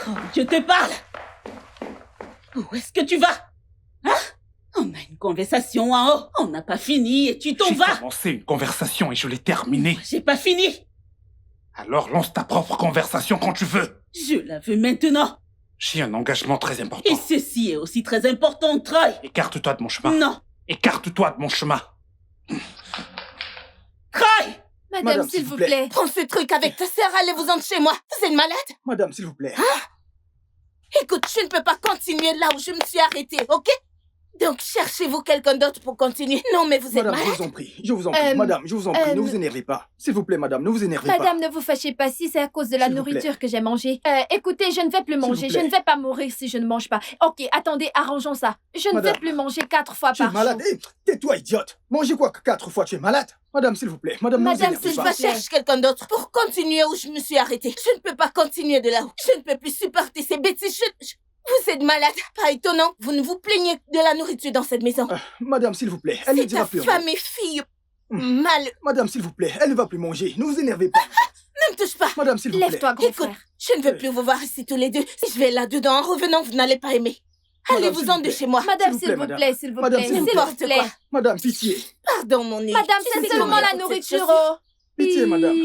Oh, je te parle! Où est-ce que tu vas? Hein? On a une conversation en haut. On n'a pas fini et tu t'en vas. J'ai commencé une conversation et je l'ai terminée. J'ai pas fini. Alors lance ta propre conversation quand tu veux. Je la veux maintenant. J'ai un engagement très important. Et ceci est aussi très important, Troy. Écarte-toi de mon chemin. Non. Écarte-toi de mon chemin. Troy! Madame, s'il vous plaît. Prends ce truc avec ta sœur, allez-vous-en de chez moi. Vous êtes malade? Madame, s'il vous plaît. Écoute, je ne peux pas continuer là où je me suis arrêtée, ok? Donc, cherchez-vous quelqu'un d'autre pour continuer. Non, mais vous êtes Madame, malade? je vous en prie. Je vous en prie. Madame, je vous en prie. Ne vous énervez pas. S'il vous plaît, madame, ne vous énervez pas. Madame, ne vous fâchez pas si c'est à cause de la S'il vous plaît. nourriture que j'ai mangée. Écoutez, je ne vais plus manger. vous Je plaît. ne vais pas mourir si je ne mange pas. Ok, attendez, arrangeons ça. Je ne Madame. vais plus manger 4 fois Tu es par malade. jour. Hé, tais-toi, idiote. Mangez quoi que 4 fois, tu es malade? Madame, s'il vous plaît. Madame, ne vous Madame, énervez s'il pas. vous Je cherche quelqu'un d'autre pour continuer où je me suis arrêtée. Je ne peux pas continuer de là-haut. Je ne peux plus supporter ces bêtises. Vous êtes malade. Pas étonnant. Vous ne vous plaignez de la nourriture dans cette maison. Madame, s'il vous plaît. Elle ne C'est dira ta plus rien. femme et fille. Mal. Madame, s'il vous plaît. Elle ne va plus manger. Ne vous énervez pas. Ne me touche pas. Madame, s'il vous plaît. Lève-toi, grand Écoute, frère. je ne veux plus vous voir ici tous les deux. Si je vais là-dedans, en revenant, vous n'allez pas aimer. Madame, s'il Allez-vous-en vous de plaît. chez moi. Madame, S'il vous plaît, madame. s'il vous Madame, plaît, s'il vous s'il vous plaît. plaît. Madame, pitié. Pardon, mon nez. Madame, Je c'est sais seulement comment la cette nourriture, chaussure. oh. Pitié, madame.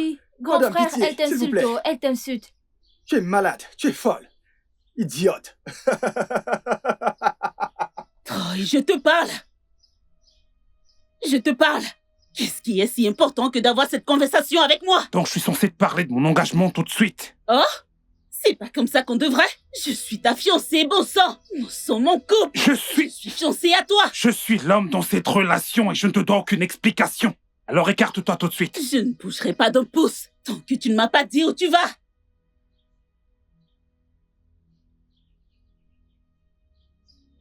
Grand Madame, frère, pitié, elle s'il vous t'insulte, plaît. oh. Elle t'insulte. Tu es malade. Tu es folle. Idiote. Troy, je te parle. Je te parle. Qu'est-ce qui est si important que d'avoir cette conversation avec moi? Donc je suis censé te parler de mon engagement tout de suite. Oh? C'est pas comme ça qu'on devrait. Je suis ta fiancée, bon sang. Nous sommes en couple. Je Je suis suis fiancée à toi. l'homme dans cette relation et je ne te dois aucune explication. Alors écarte-toi tout de suite. Je ne bougerai pas d'un pouce tant que tu ne m'as pas dit où tu vas.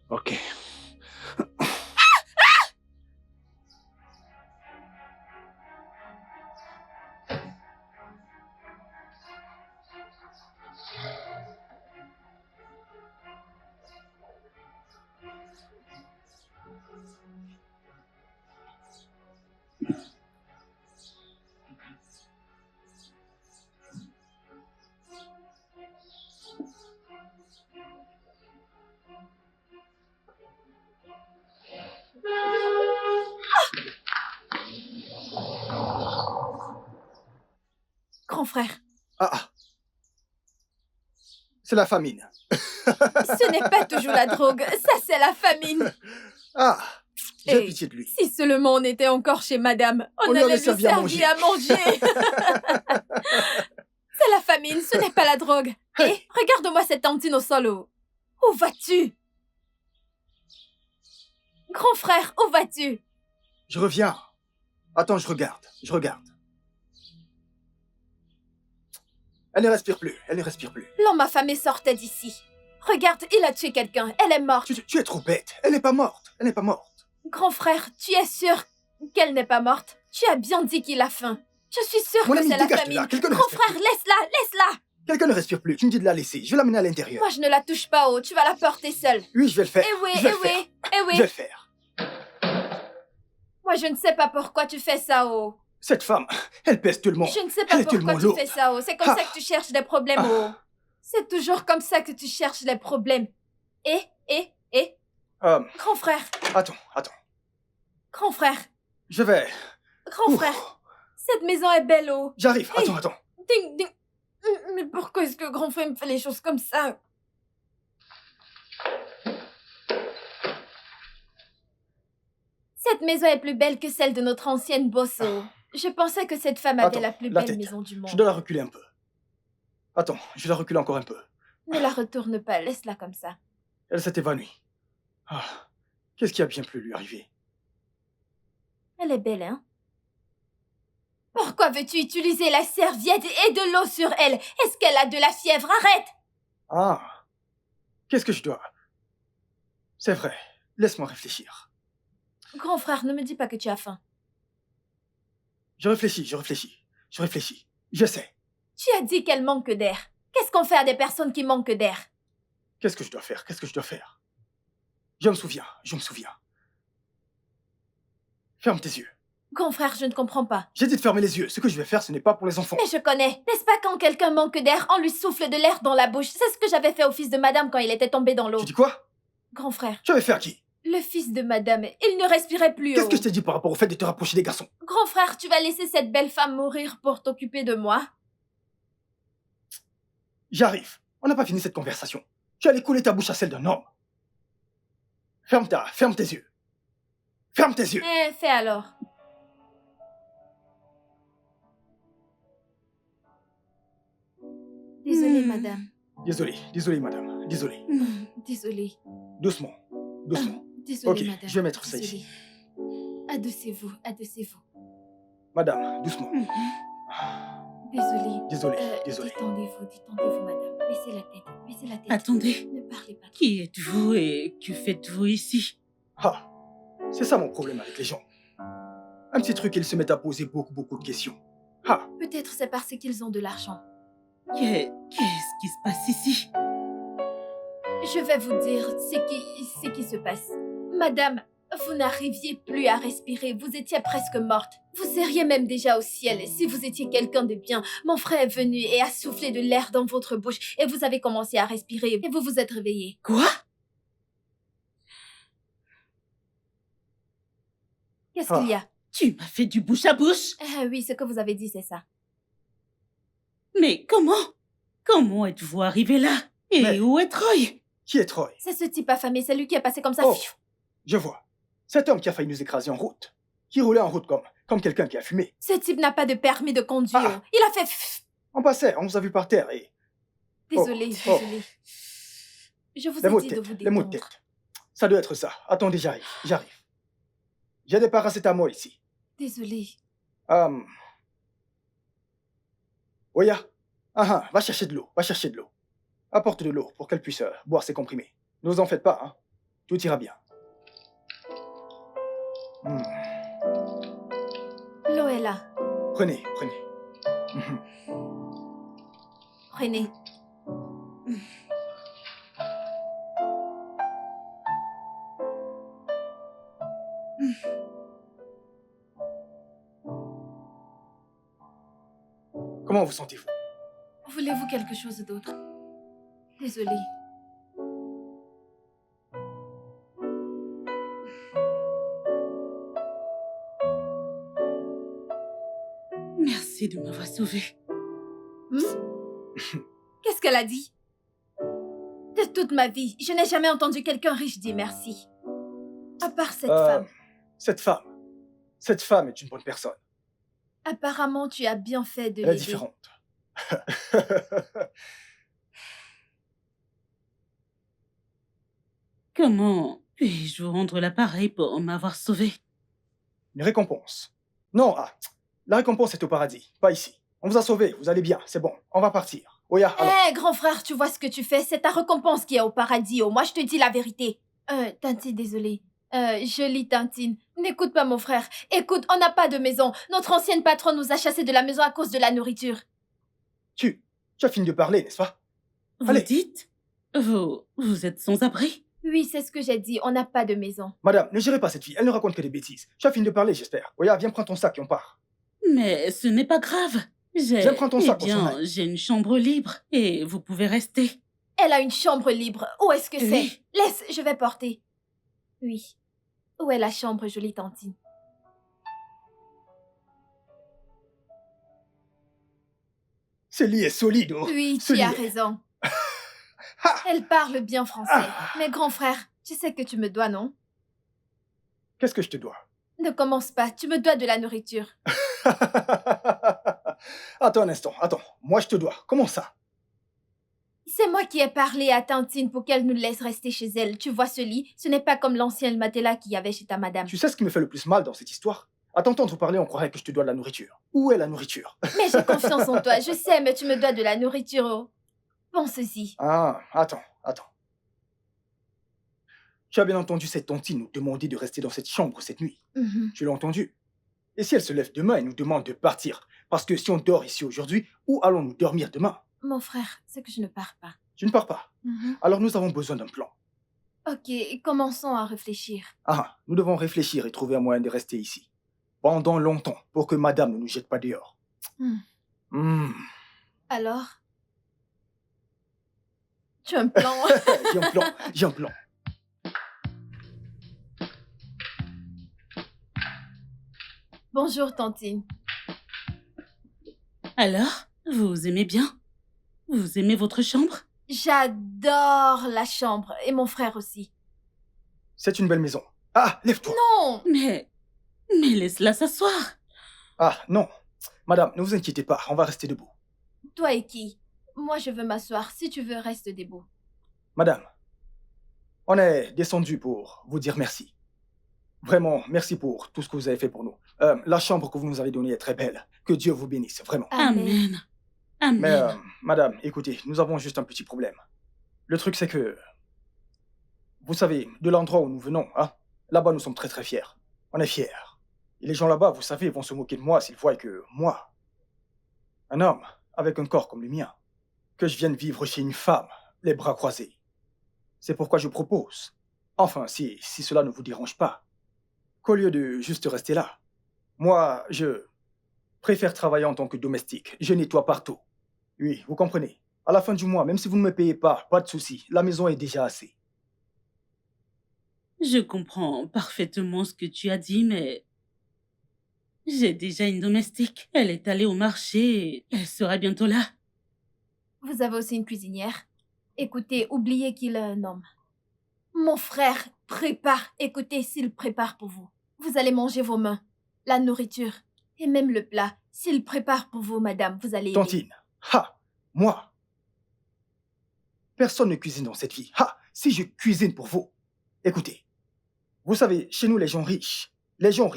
Ok. Grand frère, Ah. C'est la famine. ce n'est pas toujours la drogue. Ça, c'est la famine. Ah. J'ai Hey. pitié de lui. Si seulement on était encore chez madame, on On lui allait avait lui servi à servir à manger. C'est la famine, ce n'est pas la drogue. Hey. Et regarde-moi cette tantine au sol. Où vas-tu? Grand frère, où vas-tu? Je reviens. Attends, je regarde. Je regarde. Elle ne respire plus. Elle ne respire plus. L'homme affamé sortait d'ici. Regarde, il a tué quelqu'un. Elle est morte. Tu es trop bête. Elle n'est pas morte. Elle n'est pas morte. Grand frère, tu es sûr qu'elle n'est pas morte? Tu as bien dit qu'il a faim. Je suis sûre Mon que ami, c'est la dégage de famine. là. Quelqu'un ne Grand respire frère, plus. laisse-la, laisse-la. Quelqu'un ne respire plus. Tu me dis de la laisser. Je vais l'amener à l'intérieur. Moi, je ne la touche pas, oh. Tu vas la porter seule. Oui, je vais le faire. Eh oui, Je vais eh le faire. oui, eh Je vais oui. le faire. Moi, je ne sais pas pourquoi tu fais ça, oh. Cette femme, elle pèse tout le monde. Je ne sais pas Elle est pourquoi tellement tu lourde. fais ça, oh. C'est comme Ah. ça que tu cherches des problèmes, oh. C'est toujours comme ça que tu cherches les problèmes. Et, grand frère, Attends. grand frère, Je vais. grand Ouf. frère. Cette maison est belle, oh. J'arrive. Hey. Attends. Ding, ding. Mais pourquoi est-ce que grand frère me fait les choses comme ça? Cette maison est plus belle que celle de notre ancienne boss, oh. Je pensais que cette femme avait Attends, la plus la belle tête. maison du monde. Je dois la reculer un peu. Attends, je la recule encore un peu. Ne la retourne pas, laisse-la comme ça. Elle s'est évanouie. Ah. Qu'est-ce qui a bien pu lui arriver? Elle est belle, hein? Pourquoi veux-tu utiliser la serviette et de l'eau sur elle? Est-ce qu'elle a de la fièvre? Arrête! Ah. Qu'est-ce que je dois? C'est vrai. Laisse-moi réfléchir. Grand frère, ne me dis pas que tu as faim. Je réfléchis. Je sais. Tu as dit qu'elle manque d'air. Qu'est-ce qu'on fait à des personnes qui manquent d'air? Qu'est-ce que je dois faire? Je me souviens. Ferme tes yeux. Grand frère, je ne comprends pas. J'ai dit de fermer les yeux. Ce que je vais faire, ce n'est pas pour les enfants. Mais je connais. N'est-ce pas quand quelqu'un manque d'air, on lui souffle de l'air dans la bouche? C'est ce que j'avais fait au fils de madame quand il était tombé dans l'eau. Tu dis quoi? Grand frère. Tu vas faire qui? Le fils de madame, il ne respirait plus. Qu'est-ce que je t'ai dit par rapport au fait de te rapprocher des garçons? Grand frère, tu vas laisser cette belle femme mourir pour t'occuper de moi? J'arrive. On n'a pas fini cette conversation. Tu allais couler ta bouche à celle d'un homme. Ferme tes yeux. Ferme tes yeux. Fais alors. Désolée, madame. Désolé, madame. Désolé. Désolée. Doucement. Désolée, Ok, madame. je vais mettre ça Désolée. ici. Adossez-vous. Madame, doucement. Désolée. Désolé. Détendez-vous, madame. Baissez la tête. Attendez. Ne parlez pas. Qui êtes-vous et que faites-vous ici? Ah, c'est ça mon problème avec les gens. Un petit truc, ils se mettent à poser beaucoup de questions. Ah, Peut-être c'est parce qu'ils ont de l'argent. Qu'est-ce qui se passe ici? Je vais vous dire ce qui se passe. Madame, vous n'arriviez plus à respirer, vous étiez presque morte. Vous seriez même déjà au ciel si vous étiez quelqu'un de bien. Mon frère est venu et a soufflé de l'air dans votre bouche et vous avez commencé à respirer et vous vous êtes réveillée. Quoi? Qu'est-ce qu'il y a? Tu m'as fait du bouche à bouche? Oui, ce que vous avez dit, c'est ça. Mais comment êtes-vous arrivé là? Et Mais- où est Troy? qui est Troy? C'est ce type affamé, c'est lui qui est passé comme ça. Oh, Pfiou. je vois. Cet homme qui a failli nous écraser en route. Qui roulait en route comme quelqu'un qui a fumé. Ce type n'a pas de permis de conduire. Ah. Il a fait... pfiou. On passait, on vous a vu par terre et... Désolée. Je vous Les ai mots dit de de tête, vous les mots de détendre. tête. Ça doit être ça. Attendez, j'arrive. J'ai des paracétamol ici. Désolée. Oya. Va chercher de l'eau. Apporte de l'eau pour qu'elle puisse boire ses comprimés. Ne vous en faites pas, hein. Tout ira bien. L'eau est là. Prenez. Prenez. Comment vous sentez-vous? Voulez-vous quelque chose d'autre? Désolée. Merci de m'avoir sauvée. Qu'est-ce qu'elle a dit? De toute ma vie, je n'ai jamais entendu quelqu'un riche dire merci. À part cette femme. Cette femme est une bonne personne. Apparemment, tu as bien fait de Elle est l'aider. différente. Comment puis-je vous rendre l'appareil pour m'avoir sauvée? Une récompense. Non, la récompense est au paradis, pas ici. On vous a sauvé, vous allez bien, c'est bon, on va partir. Oya, Hé, alors. grand frère, tu vois ce que tu fais? C'est ta récompense qui est au paradis. Oh, moi, je te dis la vérité. Tantine, désolée. Jolie Tantine, n'écoute pas mon frère. Écoute, on n'a pas de maison. Notre ancienne patronne nous a chassés de la maison à cause de la nourriture. Tu as fini de parler, n'est-ce pas? Vous Allez. dites? Vous êtes sans abri? Oui, c'est ce que j'ai dit. On n'a pas de maison. Madame, ne gérez pas cette fille, elle ne raconte que des bêtises. Tu as fini de parler, j'espère. Oya, viens prendre ton sac et on part. Mais ce n'est pas grave. Viens prendre ton sac, on s'en aille. J'ai une chambre libre et vous pouvez rester. Elle a une chambre libre. Où est-ce que Oui. c'est? Laisse, je vais porter. Oui. Où est la chambre, jolie Tantine? Ce lit est solide, oh. Oui, Ce tu as lit est- raison. Ha. Elle parle bien français. Mais grand frère, tu sais que tu me dois, non? Qu'est-ce que je te dois? Ne commence pas, tu me dois de la nourriture. Attends un instant, attends. Moi, je te dois. Comment ça? C'est moi qui ai parlé à Tantine pour qu'elle nous laisse rester chez elle. Tu vois ce lit? Ce n'est pas comme l'ancien matelas qu'il y avait chez ta madame. Tu sais ce qui me fait le plus mal dans cette histoire? À t'entendre parler, on croirait que je te dois de la nourriture. Où est la nourriture? Mais j'ai confiance en toi, je sais, mais tu me dois de la nourriture. Oh. Pense-y. Attends. Tu as bien entendu cette tontine nous demander de rester dans cette chambre cette nuit. Mhm. Tu l'as entendu? Et si elle se lève demain et nous demande de partir? Parce que si on dort ici aujourd'hui, où allons-nous dormir demain? Mon frère, c'est que je ne pars pas. Tu ne pars pas. Mhm. Alors nous avons besoin d'un plan. Ok, commençons à réfléchir. Nous devons réfléchir et trouver un moyen de rester ici. pendant longtemps pour que madame ne nous jette pas dehors. Hmm. Alors? Tu as un plan? J'ai un plan. Bonjour, Tantine. Alors, vous aimez bien? Vous aimez votre chambre? J'adore la chambre, et mon frère aussi. C'est une belle maison. Ah, lève-toi. Non! Mais laisse-la s'asseoir. Ah, non. Madame, ne vous inquiétez pas, on va rester debout. Toi et qui? Moi, je veux m'asseoir. Si tu veux, reste debout. Madame, on est descendu pour vous dire merci. Vraiment, merci pour tout ce que vous avez fait pour nous. La chambre que vous nous avez donnée est très belle. Que Dieu vous bénisse, vraiment. Amen. Amen. Mais, madame, écoutez, nous avons juste un petit problème. Le truc, c'est que... Vous savez, de l'endroit où nous venons, hein, là-bas, nous sommes très très fiers. On est fiers. Et les gens là-bas, vous savez, vont se moquer de moi s'ils voient que moi, un homme avec un corps comme le mien, que je vienne vivre chez une femme, les bras croisés. C'est pourquoi je propose, enfin, si cela ne vous dérange pas, qu'au lieu de juste rester là, moi, je préfère travailler en tant que domestique. Je nettoie partout. Oui, vous comprenez. À la fin du mois, même si vous ne me payez pas de souci, la maison est déjà assez. Je comprends parfaitement ce que tu as dit, mais... J'ai déjà une domestique. Elle est allée au marché et elle sera bientôt là. Vous avez aussi une cuisinière? Écoutez, oubliez qu'il est un homme. Mon frère prépare. Écoutez, s'il prépare pour vous, vous allez manger vos mains, la nourriture et même le plat. S'il prépare pour vous, madame, vous allez aimer. Tantine, moi. Personne ne cuisine dans cette vie. Si je cuisine pour vous. Écoutez, vous savez, chez nous, les gens riches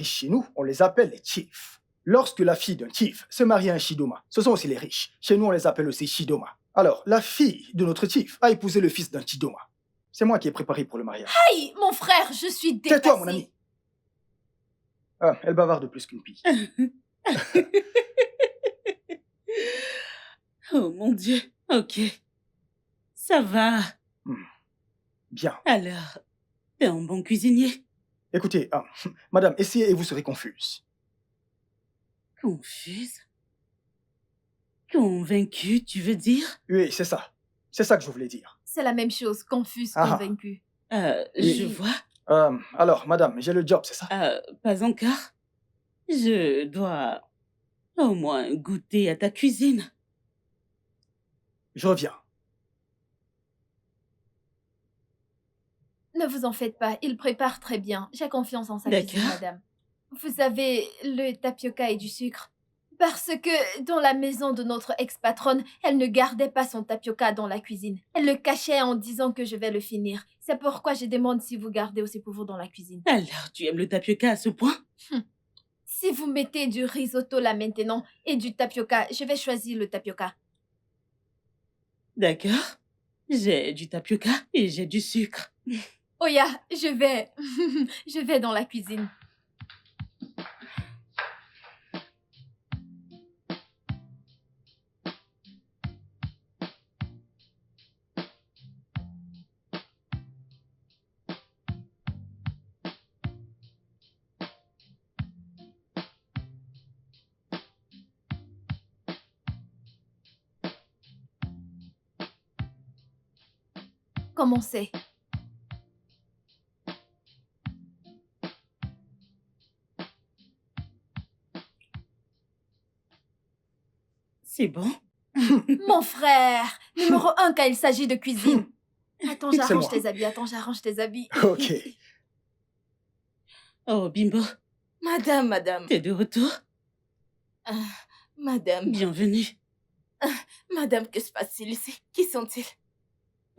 chez nous, on les appelle les chiefs. Lorsque la fille d'un chief se marie à un shidoma, ce sont aussi les riches. Chez nous, on les appelle aussi shidoma. Alors, la fille de notre chief a épousé le fils d'un shidoma. C'est moi qui ai préparé pour le mariage. Hey, mon frère, je suis dépassée. Tais-toi, mon ami. Elle bavarde plus qu'une pie. Oh mon Dieu. Ok. Ça va. Bien. Alors, t'es un bon cuisinier. Écoutez, madame, essayez et vous serez confuse. Confuse? Convaincue, tu veux dire? Oui, c'est ça. C'est ça que je voulais dire. C'est la même chose, confuse, convaincue. Je vois. Alors, madame, j'ai le job, c'est ça? Pas encore. Je dois au moins goûter à ta cuisine. Je reviens. Ne vous en faites pas, il prépare très bien. J'ai confiance en sa D'accord. cuisine, madame. Vous avez le tapioca et du sucre. Parce que dans la maison de notre ex-patronne, elle ne gardait pas son tapioca dans la cuisine. Elle le cachait en disant que je vais le finir. C'est pourquoi je demande si vous gardez aussi pour vous dans la cuisine. Alors, tu aimes le tapioca à ce point? Si vous mettez du risotto là maintenant et du tapioca, je vais choisir le tapioca. D'accord. J'ai du tapioca et j'ai du sucre. Oya, je vais... je vais dans la cuisine. Commencez. C'est bon? Mon frère, numéro 1 quand il s'agit de cuisine. Attends, C'est j'arrange moi. tes habits, j'arrange tes habits. Ok. Oh, Bimbo, Madame. t'es de retour? Madame. Bienvenue. Madame, que se passe-t-il ici? Qui sont-ils?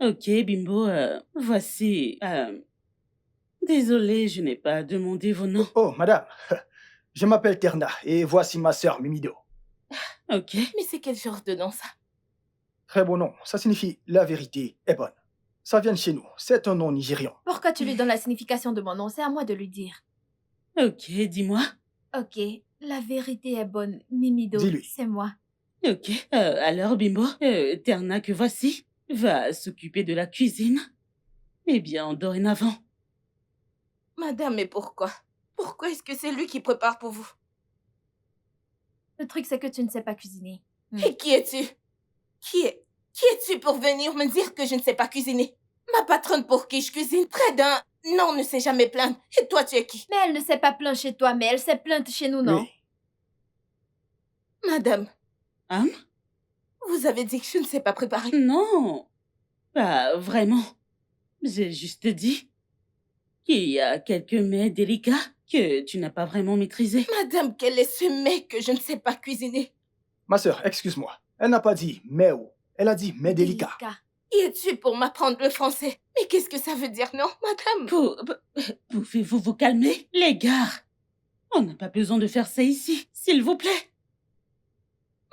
Ok, Bimbo, voici... Désolée, je n'ai pas demandé vos noms. Oh, madame. Je m'appelle Terna et voici ma sœur Mimido. Ok. Mais c'est quel genre de nom, ça? Très beau nom. Ça signifie la vérité est bonne. Ça vient de chez nous. C'est un nom nigérian. Pourquoi tu lui donnes la signification de mon nom? C'est à moi de lui dire. Ok, dis-moi. Ok, la vérité est bonne. Mimido, Dis-lui. c'est moi. Ok. Alors, Bimbo, Terna que voici va s'occuper de la cuisine. Eh bien, dorénavant. Madame, mais pourquoi? Pourquoi est-ce que c'est lui qui prépare pour vous? Le truc, c'est que tu ne sais pas cuisiner. Et qui es-tu? Qui es-tu pour venir me dire que je ne sais pas cuisiner? Ma patronne pour qui je cuisine près d'un... Non, ne sait jamais plaindre. Et toi, tu es qui? Mais elle ne s'est pas plainte chez toi, mais elle s'est plainte chez nous, non? Oui. Madame, Hein? vous avez dit que je ne sais pas préparer. Non, pas vraiment. J'ai juste dit qu'il y a quelques mets délicats que tu n'as pas vraiment maîtrisés. Madame, quel est ce mec que je ne sais pas cuisiner? Ma sœur, excuse-moi. Elle n'a pas dit mais ou. Elle a dit mais délicat. Qui es-tu pour m'apprendre le français? Mais qu'est-ce que ça veut dire, non, madame? Pouvez-vous vous calmer, les gars? On n'a pas besoin de faire ça ici, s'il vous plaît.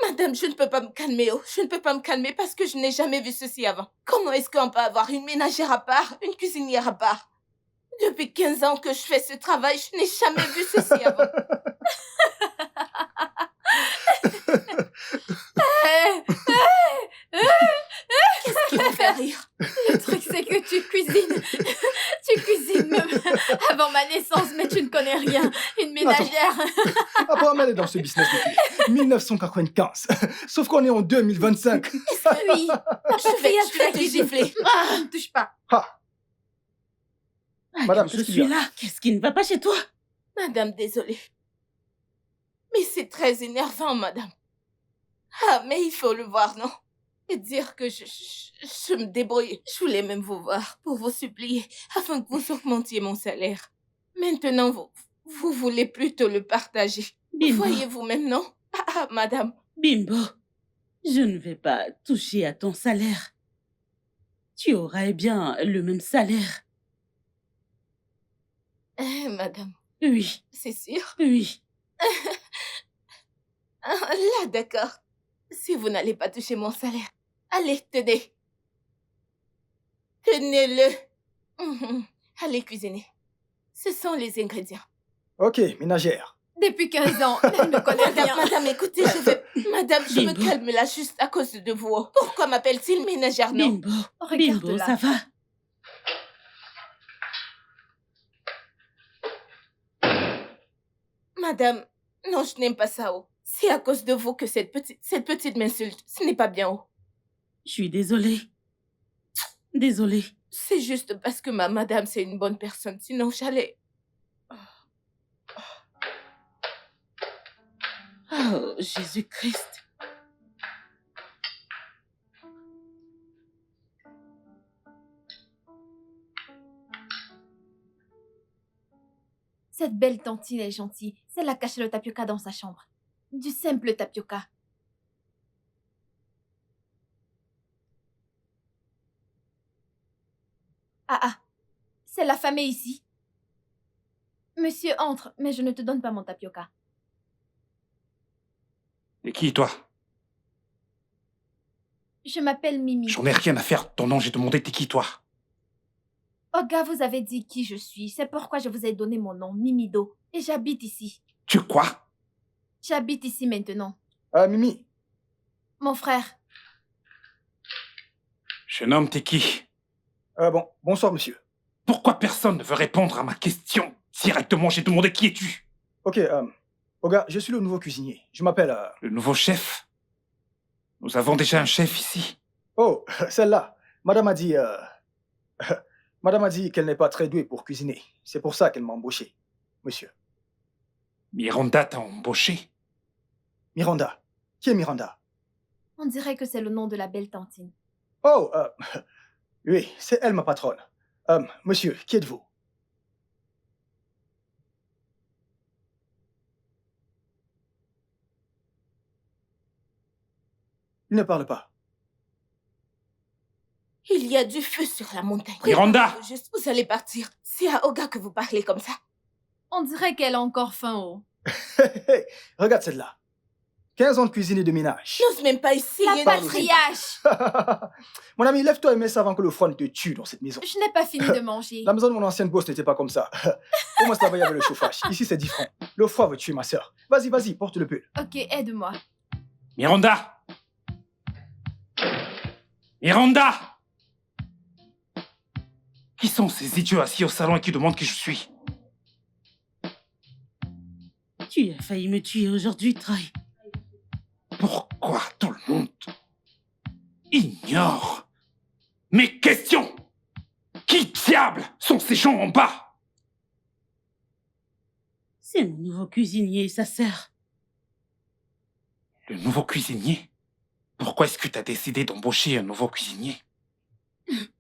Madame, je ne peux pas me calmer, oh. Je ne peux pas me calmer parce que je n'ai jamais vu ceci avant. Comment est-ce qu'on peut avoir une ménagère à part, une cuisinière à part? Depuis 15 ans que je fais ce travail, je n'ai jamais vu ceci avant. Qu'est-ce qui vous fait rire? Le truc, c'est que tu cuisines. Tu cuisines même avant ma naissance, mais tu ne connais rien. Une ménagère. Apparemment, elle est dans ce business depuis 1995. Sauf qu'on est en 2025. Oui. Je vais te gifler. Ah, ne me touche pas. Ah, Ah, Madame, quand je qu'est-ce qu'il y a? suis là, qu'est-ce qui ne va pas chez toi? Madame, désolée. Mais c'est très énervant, madame. Ah, mais il faut le voir, non? Et dire que je me débrouille. Je voulais même vous voir pour vous supplier afin que vous augmentiez mon salaire. Maintenant, vous voulez plutôt le partager. Bimbo, Voyez-vous même, non? Ah, madame. Bimbo, je ne vais pas toucher à ton salaire. Tu aurais bien le même salaire. Madame, Oui, c'est sûr? oui. Ah, là, d'accord. Si vous n'allez pas toucher mon salaire, allez, tenez. Tenez-le. Allez cuisiner. Ce sont les ingrédients. ok, ménagère. Depuis 15 ans, elle ne connaît rien. Madame, écoutez, Madame, je me Bimbo. calme là juste à cause de vous. Pourquoi m'appelle-t-il ménagère, non? Bimbo, Regarde Bimbo, là. ça va? Madame, non, je n'aime pas ça, oh. C'est à cause de vous que cette petite m'insulte. Ce n'est pas bien, oh. Je suis désolée. Désolée. C'est juste parce que madame, c'est une bonne personne. Sinon, j'allais... Oh, Jésus-Christ. Cette belle tantine est gentille. C'est la caché le tapioca dans sa chambre. Du simple tapioca. Ah, c'est la famille ici. Monsieur, entre, mais je ne te donne pas mon tapioca. Et qui, toi? Je m'appelle Mimi. J'en ai rien à faire de ton nom, j'ai demandé t'es qui, toi? Oga vous avez dit qui je suis. C'est pourquoi je vous ai donné mon nom, Mimido. Et j'habite ici. Tu quoi? J'habite ici maintenant. Mimi, Mon frère. Jeune homme, t'es qui? bonsoir, monsieur. Pourquoi personne ne veut répondre à ma question? Directement, j'ai demandé qui es-tu? Ok, Oga, je suis le nouveau cuisinier. Je m'appelle... Le nouveau chef? Nous avons déjà un chef ici. Oh, celle-là. Madame a dit... Madame a dit qu'elle n'est pas très douée pour cuisiner. C'est pour ça qu'elle m'a embauché, monsieur. Miranda t'a embauché? Miranda. Qui est Miranda? On dirait que c'est le nom de la belle tantine. Oh, oui, c'est elle ma patronne. Monsieur, qui êtes-vous? Il ne parle pas. Il y a du feu sur la montagne. Miranda! Préparez-vous juste, vous allez partir. C'est à Oga que vous parlez comme ça. On dirait qu'elle a encore faim, oh. Hey, regarde celle-là. 15 ans de cuisine et de ménage. N'ose même pas essayer La de- patriarche! Mon ami, lève-toi et mets ça avant que le froid ne te tue dans cette maison. Je n'ai pas fini de manger. La maison de mon ancienne boss n'était pas comme ça. Au moins, là-bas, il y avait le chauffage. Ici, c'est différent. Le froid veut tuer ma sœur. Vas-y, vas-y, porte le pull. Ok, aide-moi. Miranda! Miranda! Qui sont ces idiots assis au salon et qui demandent qui je suis? Tu as failli me tuer aujourd'hui, Troy. Pourquoi tout le monde ignore mes questions? Qui diable sont ces gens en bas? C'est mon nouveau cuisinier et sa sœur. Le nouveau cuisinier? Pourquoi est-ce que tu as décidé d'embaucher un nouveau cuisinier?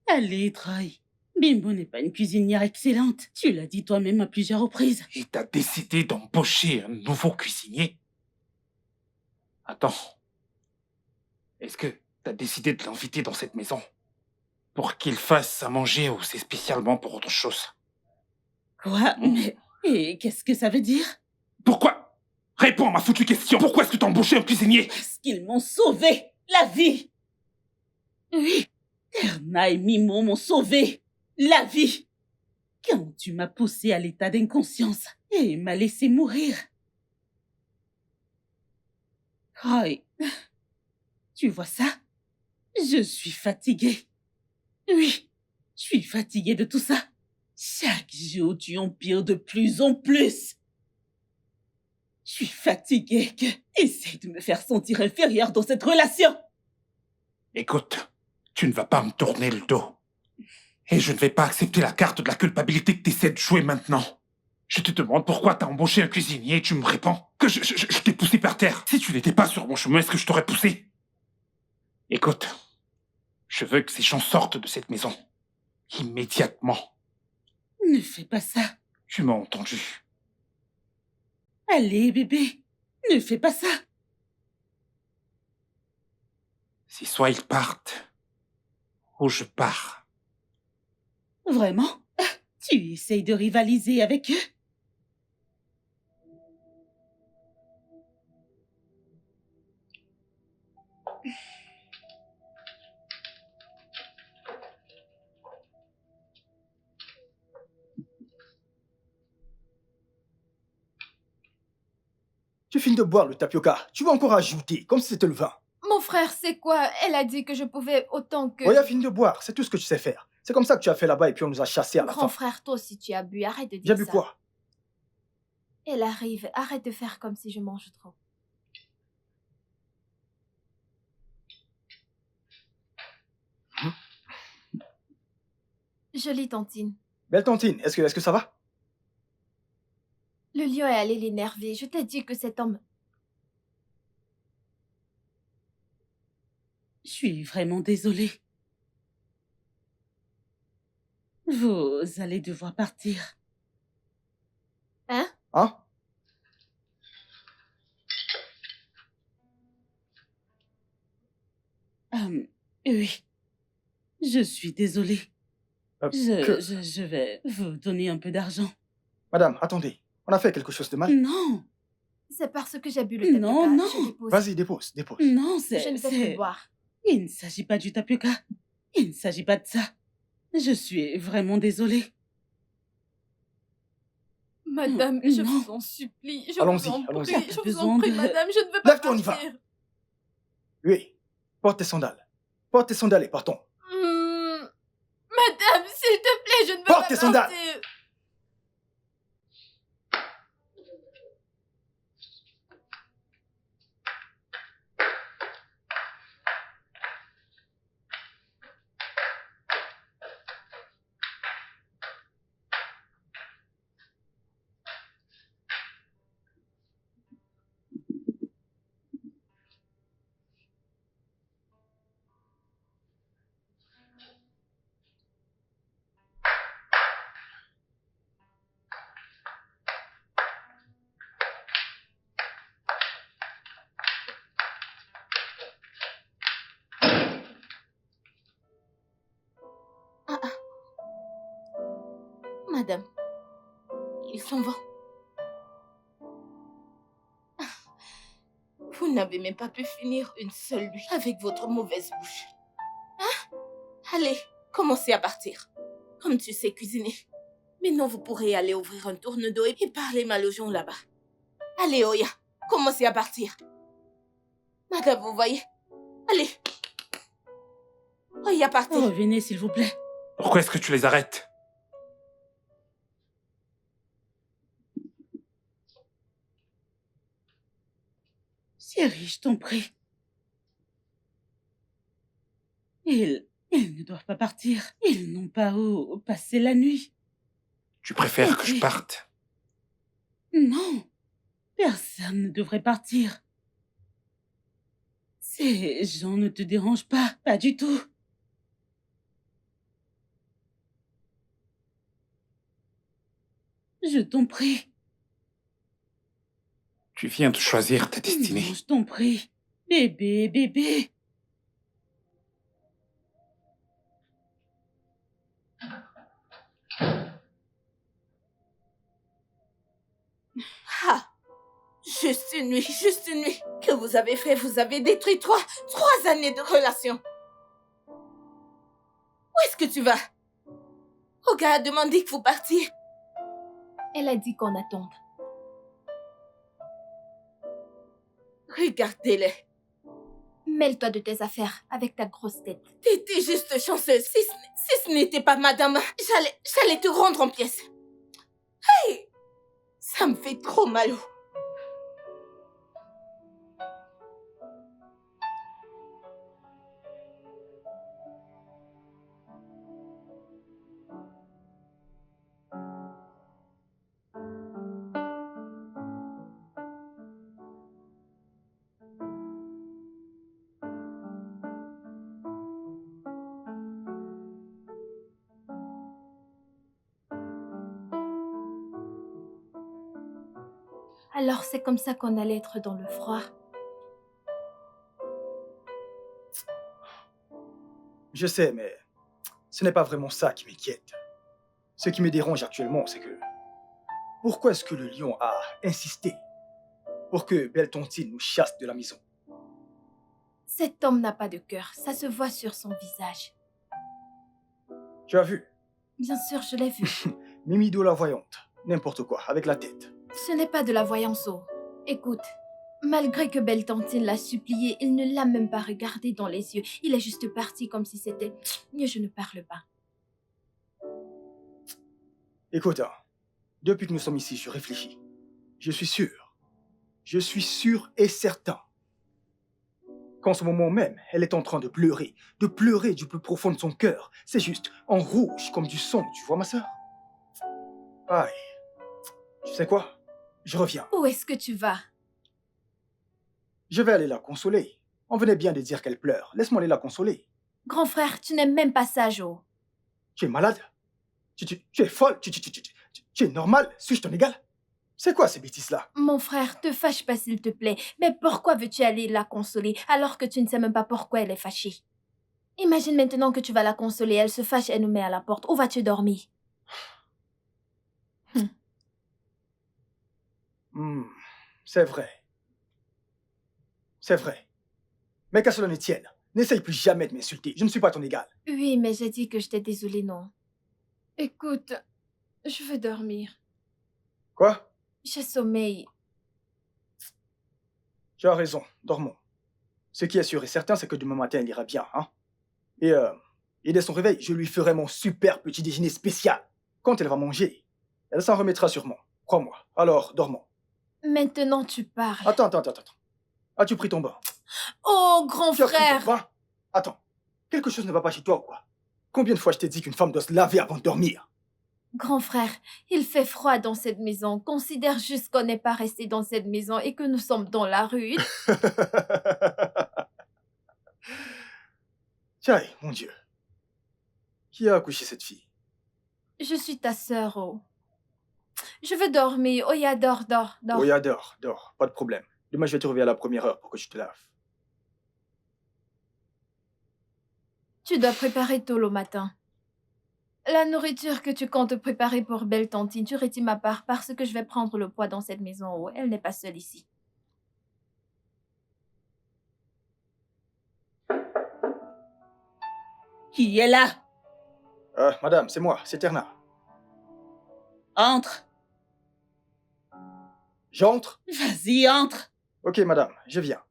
Allez, Troy. Bimbo n'est pas une cuisinière excellente. Tu l'as dit toi-même à plusieurs reprises. Et t'as décidé d'embaucher un nouveau cuisinier? Attends. Est-ce que t'as décidé de l'inviter dans cette maison pour qu'il fasse à manger ou c'est spécialement pour autre chose? Quoi? Mais... Et qu'est-ce que ça veut dire? Pourquoi? Réponds à ma foutue question. Pourquoi est-ce que t'as embauché un cuisinier? Parce qu'ils m'ont sauvé la vie. Oui, Erna et Mimo m'ont sauvé la vie. Quand tu m'as poussé à l'état d'inconscience et m'as laissé mourir. Roy, tu vois ça? Je suis fatiguée. Oui, je suis fatiguée de tout ça. Chaque jour, tu empires de plus en plus. Je suis fatiguée que... Essaye de me faire sentir inférieure dans cette relation. Écoute, tu ne vas pas me tourner le dos. Et je ne vais pas accepter la carte de la culpabilité que tu essaies de jouer maintenant. Je te demande pourquoi t'as embauché un cuisinier et tu me réponds que je t'ai poussé par terre. Si tu n'étais pas sur mon chemin, est-ce que je t'aurais poussé? Écoute, je veux que ces gens sortent de cette maison. Immédiatement. Ne fais pas ça. Tu m'as entendu. Allez, bébé, ne fais pas ça. C'est soit ils partent, ou je pars. Vraiment? Tu essayes de rivaliser avec eux? Tu finis de boire le tapioca. Tu vas encore ajouter, comme si c'était le vin. Mon frère, c'est quoi? Elle a dit que je pouvais autant que... Oya, finis de boire. C'est tout ce que tu sais faire. C'est comme ça que tu as fait là-bas et puis on nous a chassés à la Grand fin. frère, toi aussi tu as bu, arrête de dire J'ai ça. bu quoi? Elle arrive, arrête de faire comme si je mange trop. Jolie tantine. Belle tantine, est-ce que ça va? Le lion est allé l'énerver. Je t'ai dit que cet homme... Je suis vraiment désolée. Vous allez devoir partir. Hein? Hein? Oui. Je suis désolée. Que- Je vais vous donner un peu d'argent. Madame, attendez. On a fait quelque chose de mal? Non, C'est parce que j'ai bu le tapioca. Non, non. Je dépose. Vas-y, dépose, dépose. non, Je ne vais plus boire. Il ne s'agit pas du tapioca. Il ne s'agit pas de ça. Je suis vraiment désolée. Madame, je Non. vous en supplie. Je Allons-y, vous en allons-y. prie. T'as Je vous besoin en prie, de- madame. Je ne veux pas Lève-toi, on y va. partir. Oui. Porte tes sandales. Porte tes sandales et partons. Madame, s'il te plaît, je ne veux Porte pas tes sandales. partir. Madame, ils s'en vont. Vous n'avez même pas pu finir une seule nuit avec votre mauvaise bouche. Hein? Allez, commencez à partir. Comme tu sais cuisiner. Maintenant, vous pourrez aller ouvrir un tourne d'eau et parler mal aux gens là-bas. Allez, Oya, commencez à partir. Madame, vous voyez? Allez. Oya, partez. Revenez, s'il vous plaît. Pourquoi est-ce que tu les arrêtes? Chérie, je t'en prie. Ils ne doivent pas partir. Ils n'ont pas où passer la nuit. Tu préfères que je Ok. parte? Non, personne ne devrait partir. Ces gens ne te dérangent pas du tout. Je t'en prie. Tu viens de choisir ta destinée. Non, je t'en prie. Bébé, bébé. Ah, juste une nuit, juste une nuit. Que vous avez fait, vous avez détruit trois années de relation. Où est-ce que tu vas? Olga a demandé que vous partiez. Elle a dit qu'on attende. Regardez-les. Mêle-toi de tes affaires avec ta grosse tête. T'étais juste chanceuse. Si ce n'était pas madame, j'allais te rendre en pièces. Hey! Ça me fait trop mal. Alors c'est comme ça qu'on allait être dans le froid. Je sais, mais ce n'est pas vraiment ça qui m'inquiète. Ce qui me dérange actuellement, c'est que... Pourquoi est-ce que le lion a insisté pour que Belle-Tontine nous chasse de la maison? Cet homme n'a pas de cœur, ça se voit sur son visage. Tu as vu? Bien sûr, je l'ai vu. Mimido la voyante. N'importe quoi, avec la tête. Ce n'est pas de la voyance, oh. Écoute, malgré que Belle-Tantine l'a supplié, il ne l'a même pas regardé dans les yeux. Il est juste parti comme si c'était... Mieux, je ne parle pas. Écoute, hein, depuis que nous sommes ici, je réfléchis. Je suis sûr et certain qu'en ce moment même, elle est en train de pleurer du plus profond de son cœur. C'est juste en rouge comme du sang, tu vois ma sœur? Aïe, tu sais quoi? Je reviens. Où est-ce que tu vas? Je vais aller la consoler. On venait bien de dire qu'elle pleure. Laisse-moi aller la consoler. Grand frère, tu n'aimes même pas ça, Joe. Tu es malade? Tu es folle? Tu es normal? Suis-je ton égal? C'est quoi ces bêtises-là? Mon frère, te fâche pas s'il te plaît. Mais pourquoi veux-tu aller la consoler alors que tu ne sais même pas pourquoi elle est fâchée? Imagine maintenant que tu vas la consoler, elle se fâche et nous met à la porte. Où vas-tu dormir? C'est vrai. C'est vrai. Mais qu'à cela ne tienne, n'essaye plus jamais de m'insulter. Je ne suis pas ton égal. Oui, mais j'ai dit que j'étais désolée, non. Écoute, je veux dormir. Quoi? J'ai sommeil. Tu as raison, dormons. Ce qui est sûr et certain, c'est que demain matin, elle ira bien, hein? Et dès son réveil, je lui ferai mon super petit déjeuner spécial. Quand elle va manger, elle s'en remettra sûrement. Crois-moi. Alors, dormons. Maintenant, tu parles. Attends. As-tu pris ton bain? Oh, grand Tu as pris ton frère! bain? Attends. Quelque chose ne va pas chez toi ou quoi? Combien de fois je t'ai dit qu'une femme doit se laver avant de dormir? Grand frère, il fait froid dans cette maison. Considère juste qu'on n'est pas resté dans cette maison et que nous sommes dans la rue. Tiens, mon Dieu. Qui a accouché cette fille? Je suis ta sœur, oh. Je veux dormir. Oya, dors. Oh, ya, dors. Pas de problème. Demain, je vais te réveiller à la première heure pour que tu te laves. Tu dois préparer tôt le matin. La nourriture que tu comptes préparer pour Belle-Tantine, tu retires ma part parce que je vais prendre le poids dans cette maison, oh. Elle n'est pas seule ici. Qui est là? Madame, c'est moi, c'est Terna. Entre. J'entre? Vas-y, entre. Ok, madame, je viens.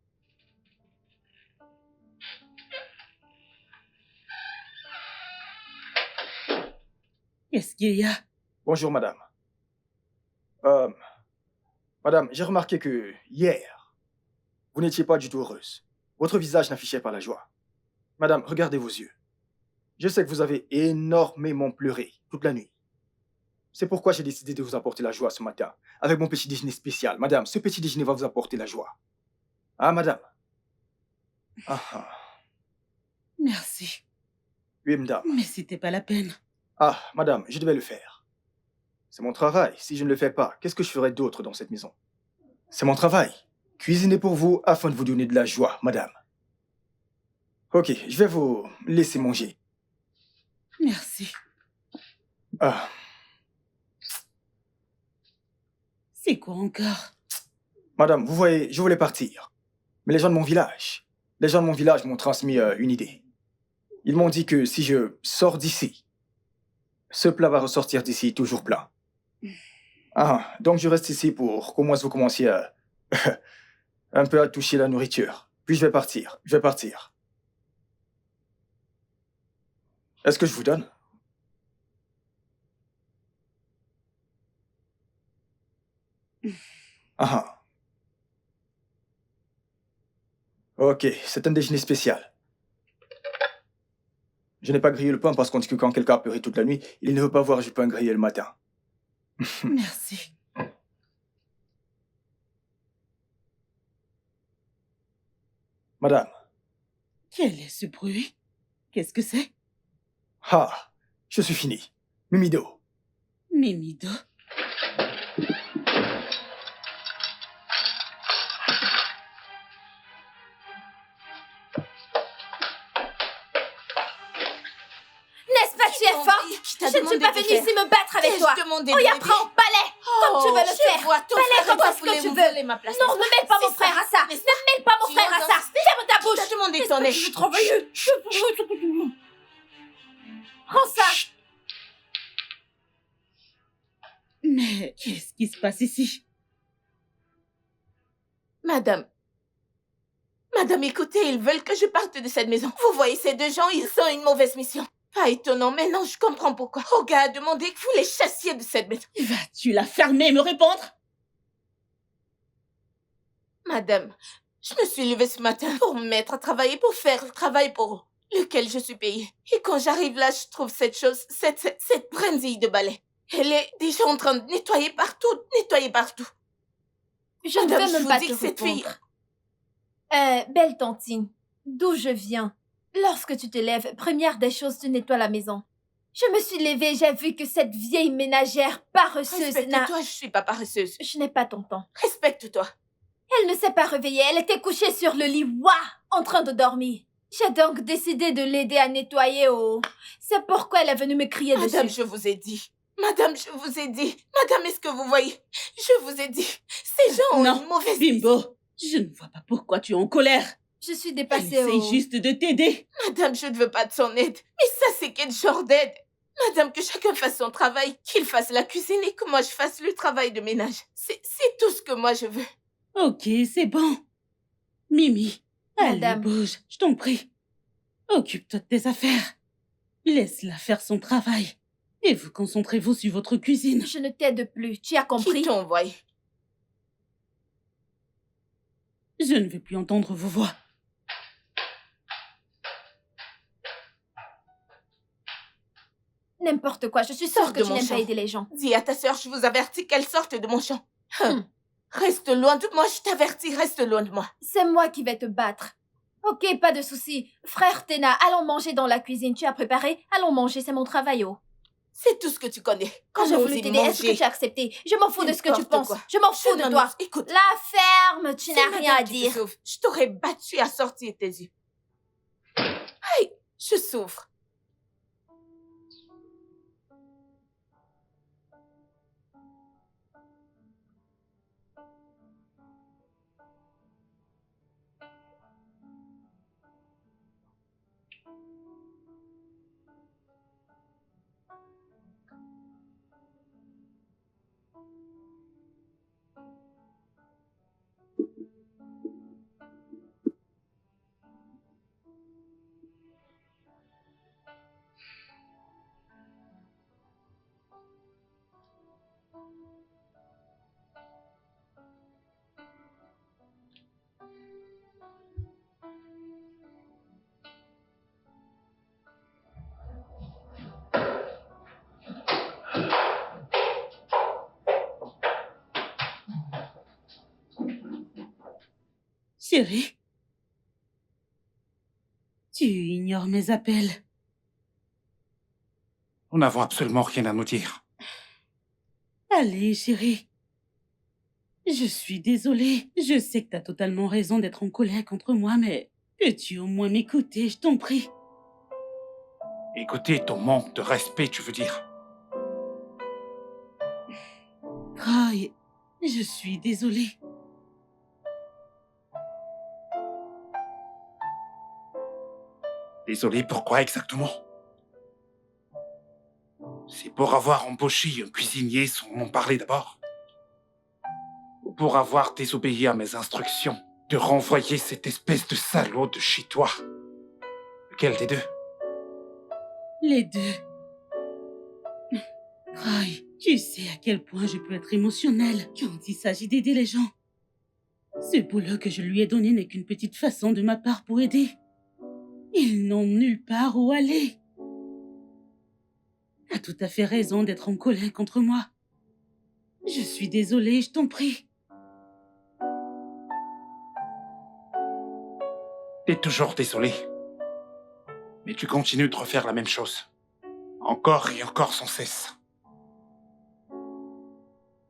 Qu'est-ce qu'il y a? Bonjour, madame. Madame, j'ai remarqué que hier, Vous n'étiez pas du tout heureuse. Votre visage n'affichait pas la joie. Madame, regardez vos yeux. Je sais que vous avez énormément pleuré toute la nuit. C'est pourquoi j'ai décidé de vous apporter la joie ce matin, avec mon petit déjeuner spécial. Madame, ce petit déjeuner va vous apporter la joie. Ah, madame. Ah, ah. Merci. Oui, madame. Mais c'était pas la peine. Ah, madame, je devais le faire. C'est mon travail. Si je ne le fais pas, qu'est-ce que je ferais d'autre dans cette maison? C'est mon travail. Cuisiner pour vous afin de vous donner de la joie, madame. Ok, je vais vous laisser manger. Merci. Ah, C'est quoi encore? madame, vous voyez, je voulais partir. Mais les gens de mon village m'ont transmis une idée. Ils m'ont dit que si je sors d'ici, ce plat va ressortir d'ici toujours plein. Ah, donc je reste ici pour qu'au moins vous commenciez à un peu à toucher la nourriture. Puis je vais partir. Est-ce que je vous donne? Ah. Ok, c'est un déjeuner spécial. Je n'ai pas grillé le pain parce qu'on dit que quand quelqu'un a pleuré toute la nuit, il ne veut pas voir du pain grillé le matin. Merci. Madame. Quel est ce bruit? Qu'est-ce que c'est? Ah, je suis fini. Mimido. Mimido. N'est-ce pas tu es forte? Qui t'a Je ne suis demandé pas de venue faire? ici me battre avec T'ai-je toi. demandé Oh, de y m'aider? apprends, balai, comme tu veux le faire. Je vois ton Balai frère comme et toi est-ce que voulez tu me veux. voler ma place. Non, ne mêle pas mon C'est frère ça, à ça. Ne n'est-ce pas? mêle pas mon Tu frère oses à ça. insister? Ferme ta Qui bouche. t'a demandé de N'est-ce t'en pas aller? que je veux travailler? Prends ça. Mais qu'est-ce qui se passe ici? Madame, écoutez, ils veulent que je parte de cette maison. Vous voyez ces deux gens, ils ont une mauvaise mission. Pas étonnant, mais non, je comprends pourquoi. Olga a demandé que vous les chassiez de cette maison. Vas-tu la fermer et me répondre? Madame, je me suis levée ce matin pour me mettre à travailler, pour faire le travail pour lequel je suis payée. Et quand j'arrive là, je trouve cette chose, cette brindille de balai. Elle est déjà en train de nettoyer partout. Je ne Madame, vais je même vous pas dis te que cette fille... répondre. Belle tantine, d'où je viens. Lorsque tu te lèves, première des choses, tu nettoies la maison. Je me suis levée, j'ai vu que cette vieille ménagère paresseuse n'a... Respecte-toi, je suis pas paresseuse. Je n'ai pas ton temps. Respecte-toi. Elle ne s'est pas réveillée, elle était couchée sur le lit, en train de dormir. J'ai donc décidé de l'aider à nettoyer C'est pourquoi elle est venue me crier Madame, dessus. je vous ai dit. Madame, est-ce que vous voyez? Je vous ai dit. Ces gens ont Non, une mauvaise... Bimbo, je ne vois pas pourquoi tu es en colère. Je suis Elle dépassée essaye juste de t'aider. Madame, je ne veux pas de son aide. Mais ça, c'est quel genre d'aide? Madame, que chacun fasse son travail, qu'il fasse la cuisine et que moi je fasse le travail de ménage. C'est tout ce que moi je veux. Ok, c'est bon. Mimi, allez, Madame. bouge, je t'en prie. Occupe-toi de tes affaires. Laisse-la faire son travail. Et vous concentrez-vous sur votre cuisine. Je ne t'aide plus, tu as Qui compris? t'envoie? Je ne veux plus entendre vos voix. N'importe quoi, je suis Sors sûre que de tu mon n'aimes pas champ. aider les gens. Dis à ta sœur, je vous avertis qu'elle sorte de mon champ. Reste loin de moi, je t'avertis, reste loin de moi. C'est moi qui vais te battre. Ok, pas de souci. Frère Tena, allons manger dans la cuisine. Tu as préparé? Allons manger, c'est mon travail, C'est tout ce que tu connais. Quand j'ai voulu Osez t'aider, est-ce que manger. tu as accepté? Je m'en fous de ce que tu N'importe penses. quoi. Je m'en fous de Non, toi. non, écoute, La ferme, tu c'est n'as rien madame à qui te dire. sauve. Je t'aurais battu à sortir tes yeux. Aïe, je souffre. Chérie, tu ignores mes appels. Nous n'avons absolument rien à nous dire. Allez, chérie. Je suis désolée. Je sais que t'as totalement raison d'être en colère contre moi, mais peux-tu au moins m'écouter, je t'en prie. Écoutez, ton manque de respect, tu veux dire? Roy, je suis désolée. Désolé, pourquoi exactement? C'est pour avoir embauché un cuisinier sans m'en parler d'abord? Ou pour avoir désobéi à mes instructions de renvoyer cette espèce de salaud de chez toi? Lequel des deux? Les deux. Roy, tu sais à quel point je peux être émotionnelle quand il s'agit d'aider les gens. Ce boulot que je lui ai donné n'est qu'une petite façon de ma part pour aider. Ils n'ont nulle part où aller. T'as tout à fait raison d'être en colère contre moi. Je suis désolée, je t'en prie. T'es toujours désolé. Mais tu continues de refaire la même chose. Encore et encore sans cesse.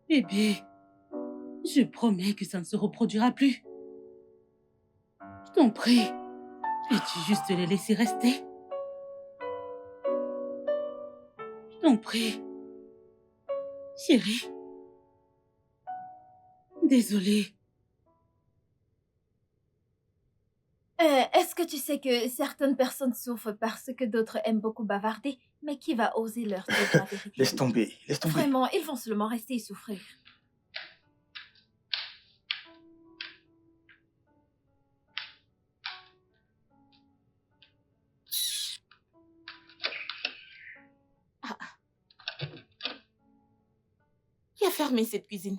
Bébé, je promets que ça ne se reproduira plus. Je t'en prie, peux-tu juste les laisser rester? Je t'en prie. Chérie. Désolée. Est-ce que tu sais que certaines personnes souffrent parce que d'autres aiment beaucoup bavarder, mais qui va oser leur dire la vérité? Laisse tomber, laisse tomber. Vraiment, ils vont seulement rester et souffrir. Qui a fermé cette cuisine?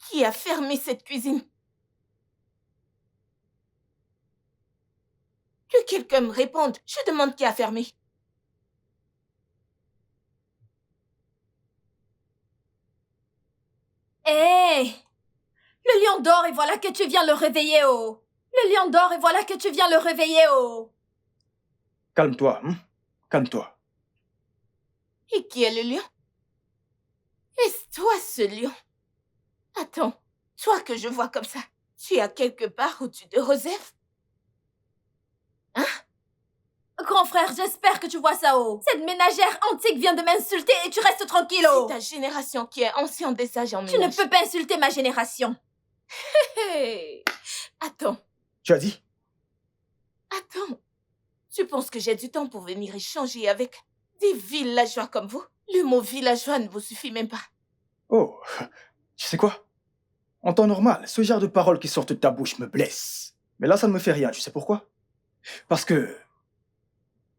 Qui a fermé cette cuisine? Que quelqu'un me réponde. Je demande qui a fermé. Hé! Le lion dort et voilà que tu viens le réveiller, oh! Le lion dort et voilà que tu viens le réveiller, oh! Calme-toi, hein? Calme-toi. Et qui est le lion? Est-ce toi ce lion? Attends, toi que je vois comme ça, tu as quelque part où tu te réserves? Grand frère, j'espère que tu vois ça, oh! Cette ménagère antique vient de m'insulter et tu restes tranquille, oh! C'est ta génération qui est ancienne des sages en Tu ne ménage. peux pas insulter ma génération. Hey! Attends, Tu as dit? attends. Tu penses que j'ai du temps pour venir échanger avec des villageois comme vous? Le mot villageois ne vous suffit même pas. Oh, tu sais quoi? En temps normal, ce genre de paroles qui sortent de ta bouche me blesse. Mais là, ça ne me fait rien, tu sais pourquoi? Parce que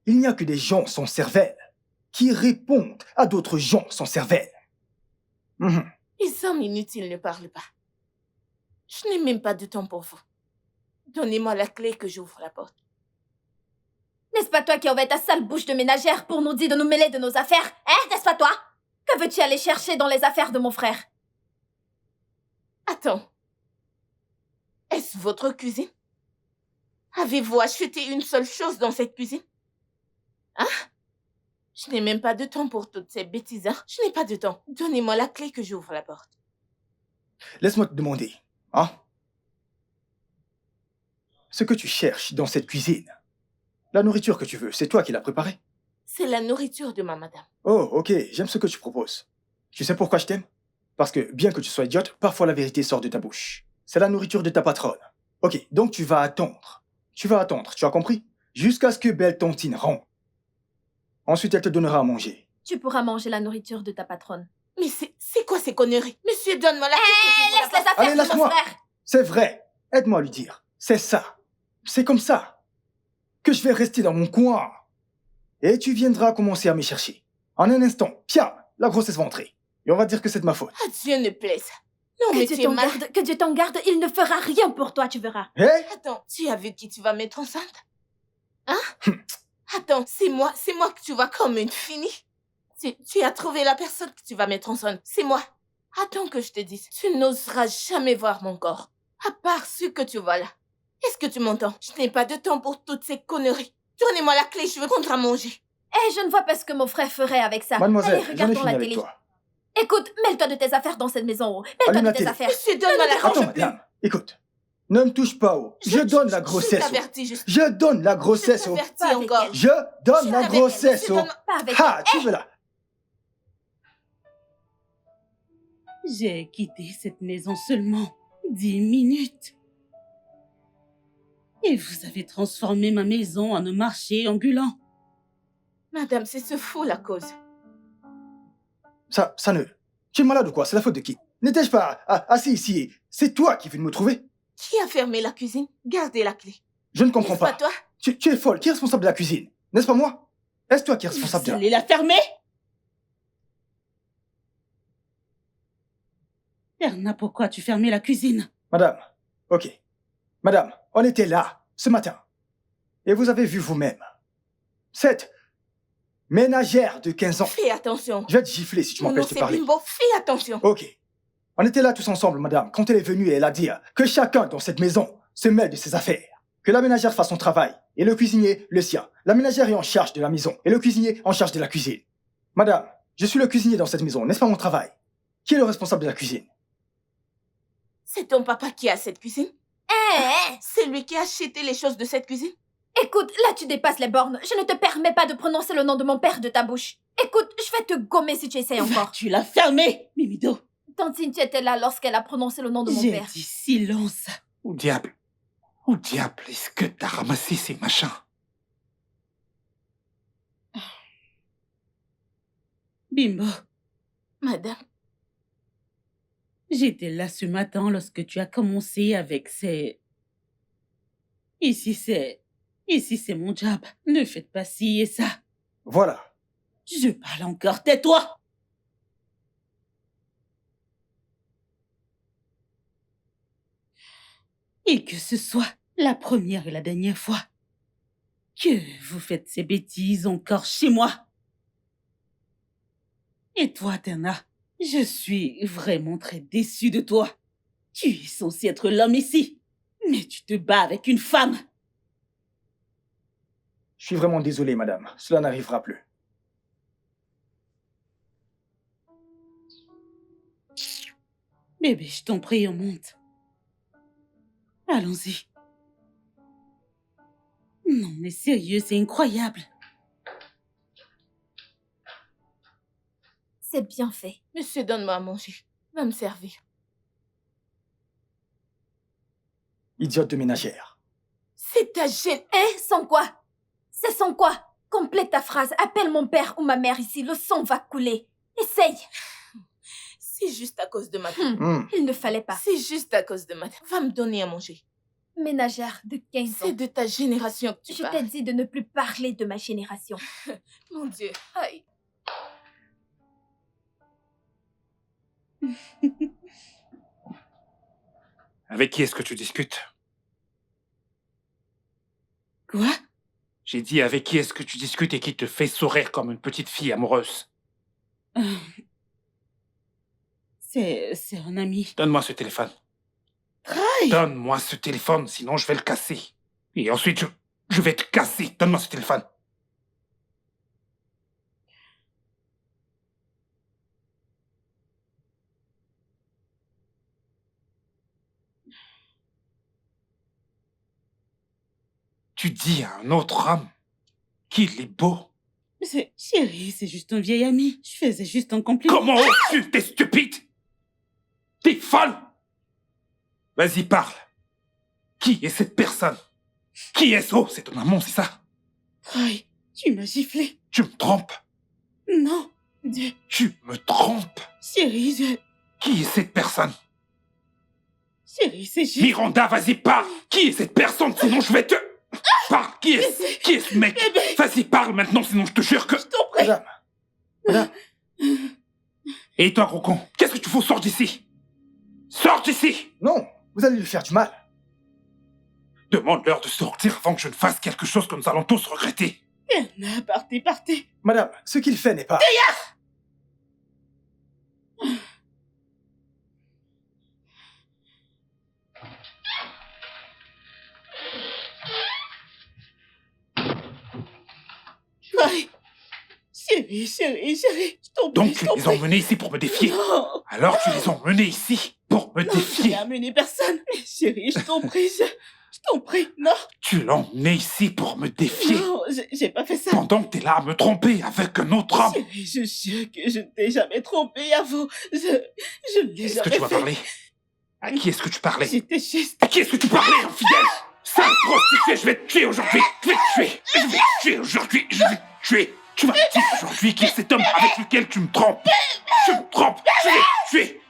il n'y a que des gens sans cervelle qui répondent à d'autres gens sans cervelle. Mhm. Les hommes inutiles ne parlent pas. Je n'ai même pas de temps pour vous. Donnez-moi la clé que j'ouvre la porte. N'est-ce pas toi qui envoies ta sale bouche de ménagère pour nous dire de nous mêler de nos affaires? Hein, n'est-ce pas toi? Que veux-tu aller chercher dans les affaires de mon frère? Attends. Est-ce votre cuisine? Avez-vous acheté une seule chose dans cette cuisine? Hein? Je n'ai même pas de temps pour toutes ces bêtises, hein? Je n'ai pas de temps. Donnez-moi la clé que j'ouvre la porte. Laisse-moi te demander, hein? Ce que tu cherches dans cette cuisine, la nourriture que tu veux, c'est toi qui l'as préparée? C'est la nourriture de ma madame. Oh, ok, j'aime ce que tu proposes. Tu sais pourquoi je t'aime? Parce que, bien que tu sois idiote, parfois la vérité sort de ta bouche. C'est la nourriture de ta patronne. Ok, donc tu vas attendre. Tu vas attendre, tu as compris? Jusqu'à ce que Belle Tontine rentre. Ensuite, elle te donnera à manger. Tu pourras manger la nourriture de ta patronne. Mais c'est quoi ces conneries? Monsieur, donne-moi la clé que j'ouvre la Laisse les porte. affaires Allez, de mon laisse-moi. frère! C'est vrai. Aide-moi à lui dire. C'est ça. C'est comme ça que je vais rester dans mon coin. Et tu viendras commencer à me chercher. En un instant, tiens, la grossesse va entrer. Et on va dire que c'est de ma faute. À Dieu ne plaise. Non, Que mais Dieu tu es t'en mal. garde, que Dieu t'en garde, il ne fera rien pour toi, tu verras. Hé? Attends, tu as vu qui tu vas mettre enceinte? Hein? Attends, c'est moi que tu vois comme une finie. Tu as trouvé la personne que tu vas mettre enceinte. C'est moi. Attends que je te dise, tu n'oseras jamais voir mon corps. À part ce que tu vois là. Est-ce que tu m'entends? Je n'ai pas de temps pour toutes ces conneries. Donnez-moi la clé, je veux prendre à manger. Eh, je ne vois pas ce que mon frère ferait avec ça. Mademoiselle, Allez, j'en ai regardons fini la avec télé. toi. Écoute, mêle-toi de tes affaires dans cette maison. Mêle-toi Allume de la tes télé. affaires. Monsieur, donne-moi la clé. Attends, madame, écoute. Ne me touche pas au... Je donne la grossesse Je au... t'avertis juste. Je donne la Je grossesse au... t'avertis Pas avec encore. elle. Je donne Je la avec elle. grossesse Monsieur, au... donne-moi- Pas avec Ah, tu veux la... J'ai quitté cette maison seulement 10 minutes. Et vous avez transformé ma maison en un marché ambulant. Madame, c'est ce fou la cause. Ça ne... Tu es malade ou quoi? C'est la faute de qui? N'étais-je pas assis ici? C'est toi qui viens de me trouver? Qui a fermé la cuisine? Gardez la clé. Je ne comprends N'est-ce pas pas. toi? Tu es folle. Qui est responsable de la cuisine? N'est-ce pas moi? Est-ce toi qui es responsable de Vous la... allez la fermer? Berna, pourquoi tu fermais la cuisine? Madame, ok. Madame, on était là, ce matin. Et vous avez vu vous-même. Cette ménagère de 15 ans. Fais attention. Je vais te gifler si tu Mon nom m'empêches de c'est parler. Bimbo, fais attention. Ok. On était là tous ensemble, madame, quand elle est venue et elle a dit que chacun dans cette maison se mêle de ses affaires. Que la ménagère fasse son travail et le cuisinier le sien. La ménagère est en charge de la maison et le cuisinier en charge de la cuisine. Madame, je suis le cuisinier dans cette maison, n'est-ce pas mon travail? Qui est le responsable de la cuisine? C'est ton papa qui a cette cuisine? Eh, C'est lui qui a acheté les choses de cette cuisine? écoute, là tu dépasses les bornes. Je ne te permets pas de prononcer le nom de mon père de ta bouche. Écoute, je vais te gommer si tu essayes encore. Tu l'as fermée, Mimido. Tantine, tu étais là lorsqu'elle a prononcé le nom de mon J'ai père. dit silence. Où diable est-ce que t'as ramassé ces machins? Bimbo, Madame, j'étais là ce matin lorsque tu as commencé avec ces... Ici c'est mon job. Ne faites pas ci et ça. Voilà. Je parle encore, tais-toi. Et que ce soit la première et la dernière fois que vous faites ces bêtises encore chez moi. Et toi, Terna, je suis vraiment très déçue de toi. Tu es censé être l'homme ici, mais tu te bats avec une femme. Je suis vraiment désolé, madame. Cela n'arrivera plus. Bébé, je t'en prie, on monte. Allons-y. Non, mais sérieux, c'est incroyable. C'est bien fait. monsieur, donne-moi à manger. Va me servir. Idiote de ménagère. C'est ta gêne. Eh, sans quoi? C'est sans quoi? Complète ta phrase. Appelle mon père ou ma mère ici. Le sang va couler. Essaye. C'est juste à cause de madame. Il ne fallait pas. C'est juste à cause de madame. Va me donner à manger. Ménagère de 15 C'est ans. de ta génération que tu Je t'ai parles. dit de ne plus parler de ma génération. Mon Dieu. Aïe. Avec qui est-ce que tu discutes? Quoi? J'ai dit avec qui est-ce que tu discutes et qui te fait sourire comme une petite fille amoureuse? C'est un ami. Donne-moi ce téléphone. Aïe! Donne-moi ce téléphone, sinon je vais le casser. Et ensuite, je vais te casser. Donne-moi ce téléphone. Tu dis à un autre homme qu'il est beau. Chérie, c'est juste un vieil ami. Je faisais juste un compliment. Comment oses-tu? T'es stupide? T'es folle? Vas-y, parle. Qui est cette personne? Qui est-ce? Oh, c'est ton amant, c'est ça? Aïe, tu m'as giflé. Tu me trompes. Non. Tu me trompes. Chérie, Qui est cette personne? Chérie, c'est juste... Miranda, vas-y, parle. Qui est cette personne? Sinon, je vais te... Parle. Qui est ce mec? Vas-y, parle maintenant, sinon je te jure que... Je t'en prie. Madame. Madame. Et toi, gros con, qu'est-ce que tu fous? Sors d'ici. Sors d'ici. Non, vous allez lui faire du mal. Demande-leur de sortir avant que je ne fasse quelque chose que nous allons tous regretter. Berna, partez. Madame, ce qu'il fait n'est pas... Aïe. Chérie, je t'en prie, Donc je tu t'en les as prie. emmenés ici pour me défier. Non, Alors tu les as emmenés ici pour me non, je n'ai défier. amené personne. Chérie, je t'en prie, je t'en prie. Non, Tu l'as emmené ici pour me défier. non, j'ai pas fait ça. Pendant que t'es là à me tromper avec un autre homme. Chérie, je jure que je ne t'ai jamais trompé avant. Je ne l'ai Est-ce que jamais tu vas fait. parler? À qui est-ce que tu parlais? J'étais juste... À qui est-ce que tu parlais, infidèle? Sale prostituée, je vais te tuer aujourd'hui. Je vais te tuer. Je vais te tuer aujourd'hui. Je vais te tuer. Tu vas me dire aujourd'hui qui est cet homme avec lequel tu me trompes. Je me trompe. Je vais te tuer.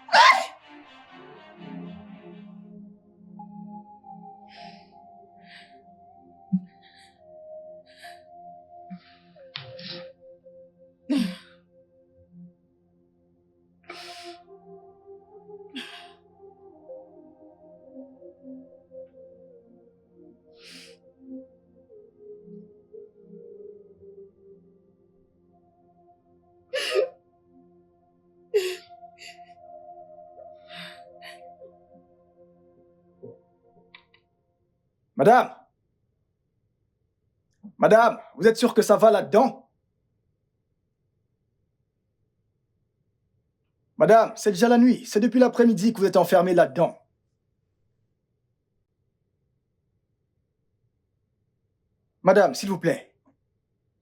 Madame! Madame, vous êtes sûr que ça va là-dedans? Madame, c'est déjà la nuit. C'est depuis l'après-midi que vous êtes enfermée là-dedans. Madame, s'il vous plaît.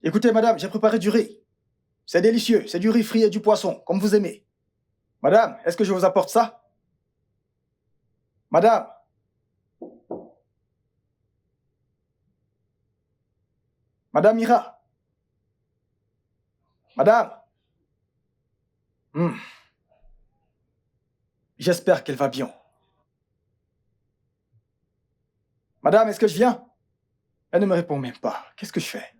Écoutez, madame, j'ai préparé du riz. C'est délicieux. C'est du riz frit et du poisson, comme vous aimez. Madame, est-ce que je vous apporte ça? Madame? Madame Ira? Madame? Hmm. J'espère qu'elle va bien. Madame, est-ce que je viens? Elle ne me répond même pas. Qu'est-ce que je fais?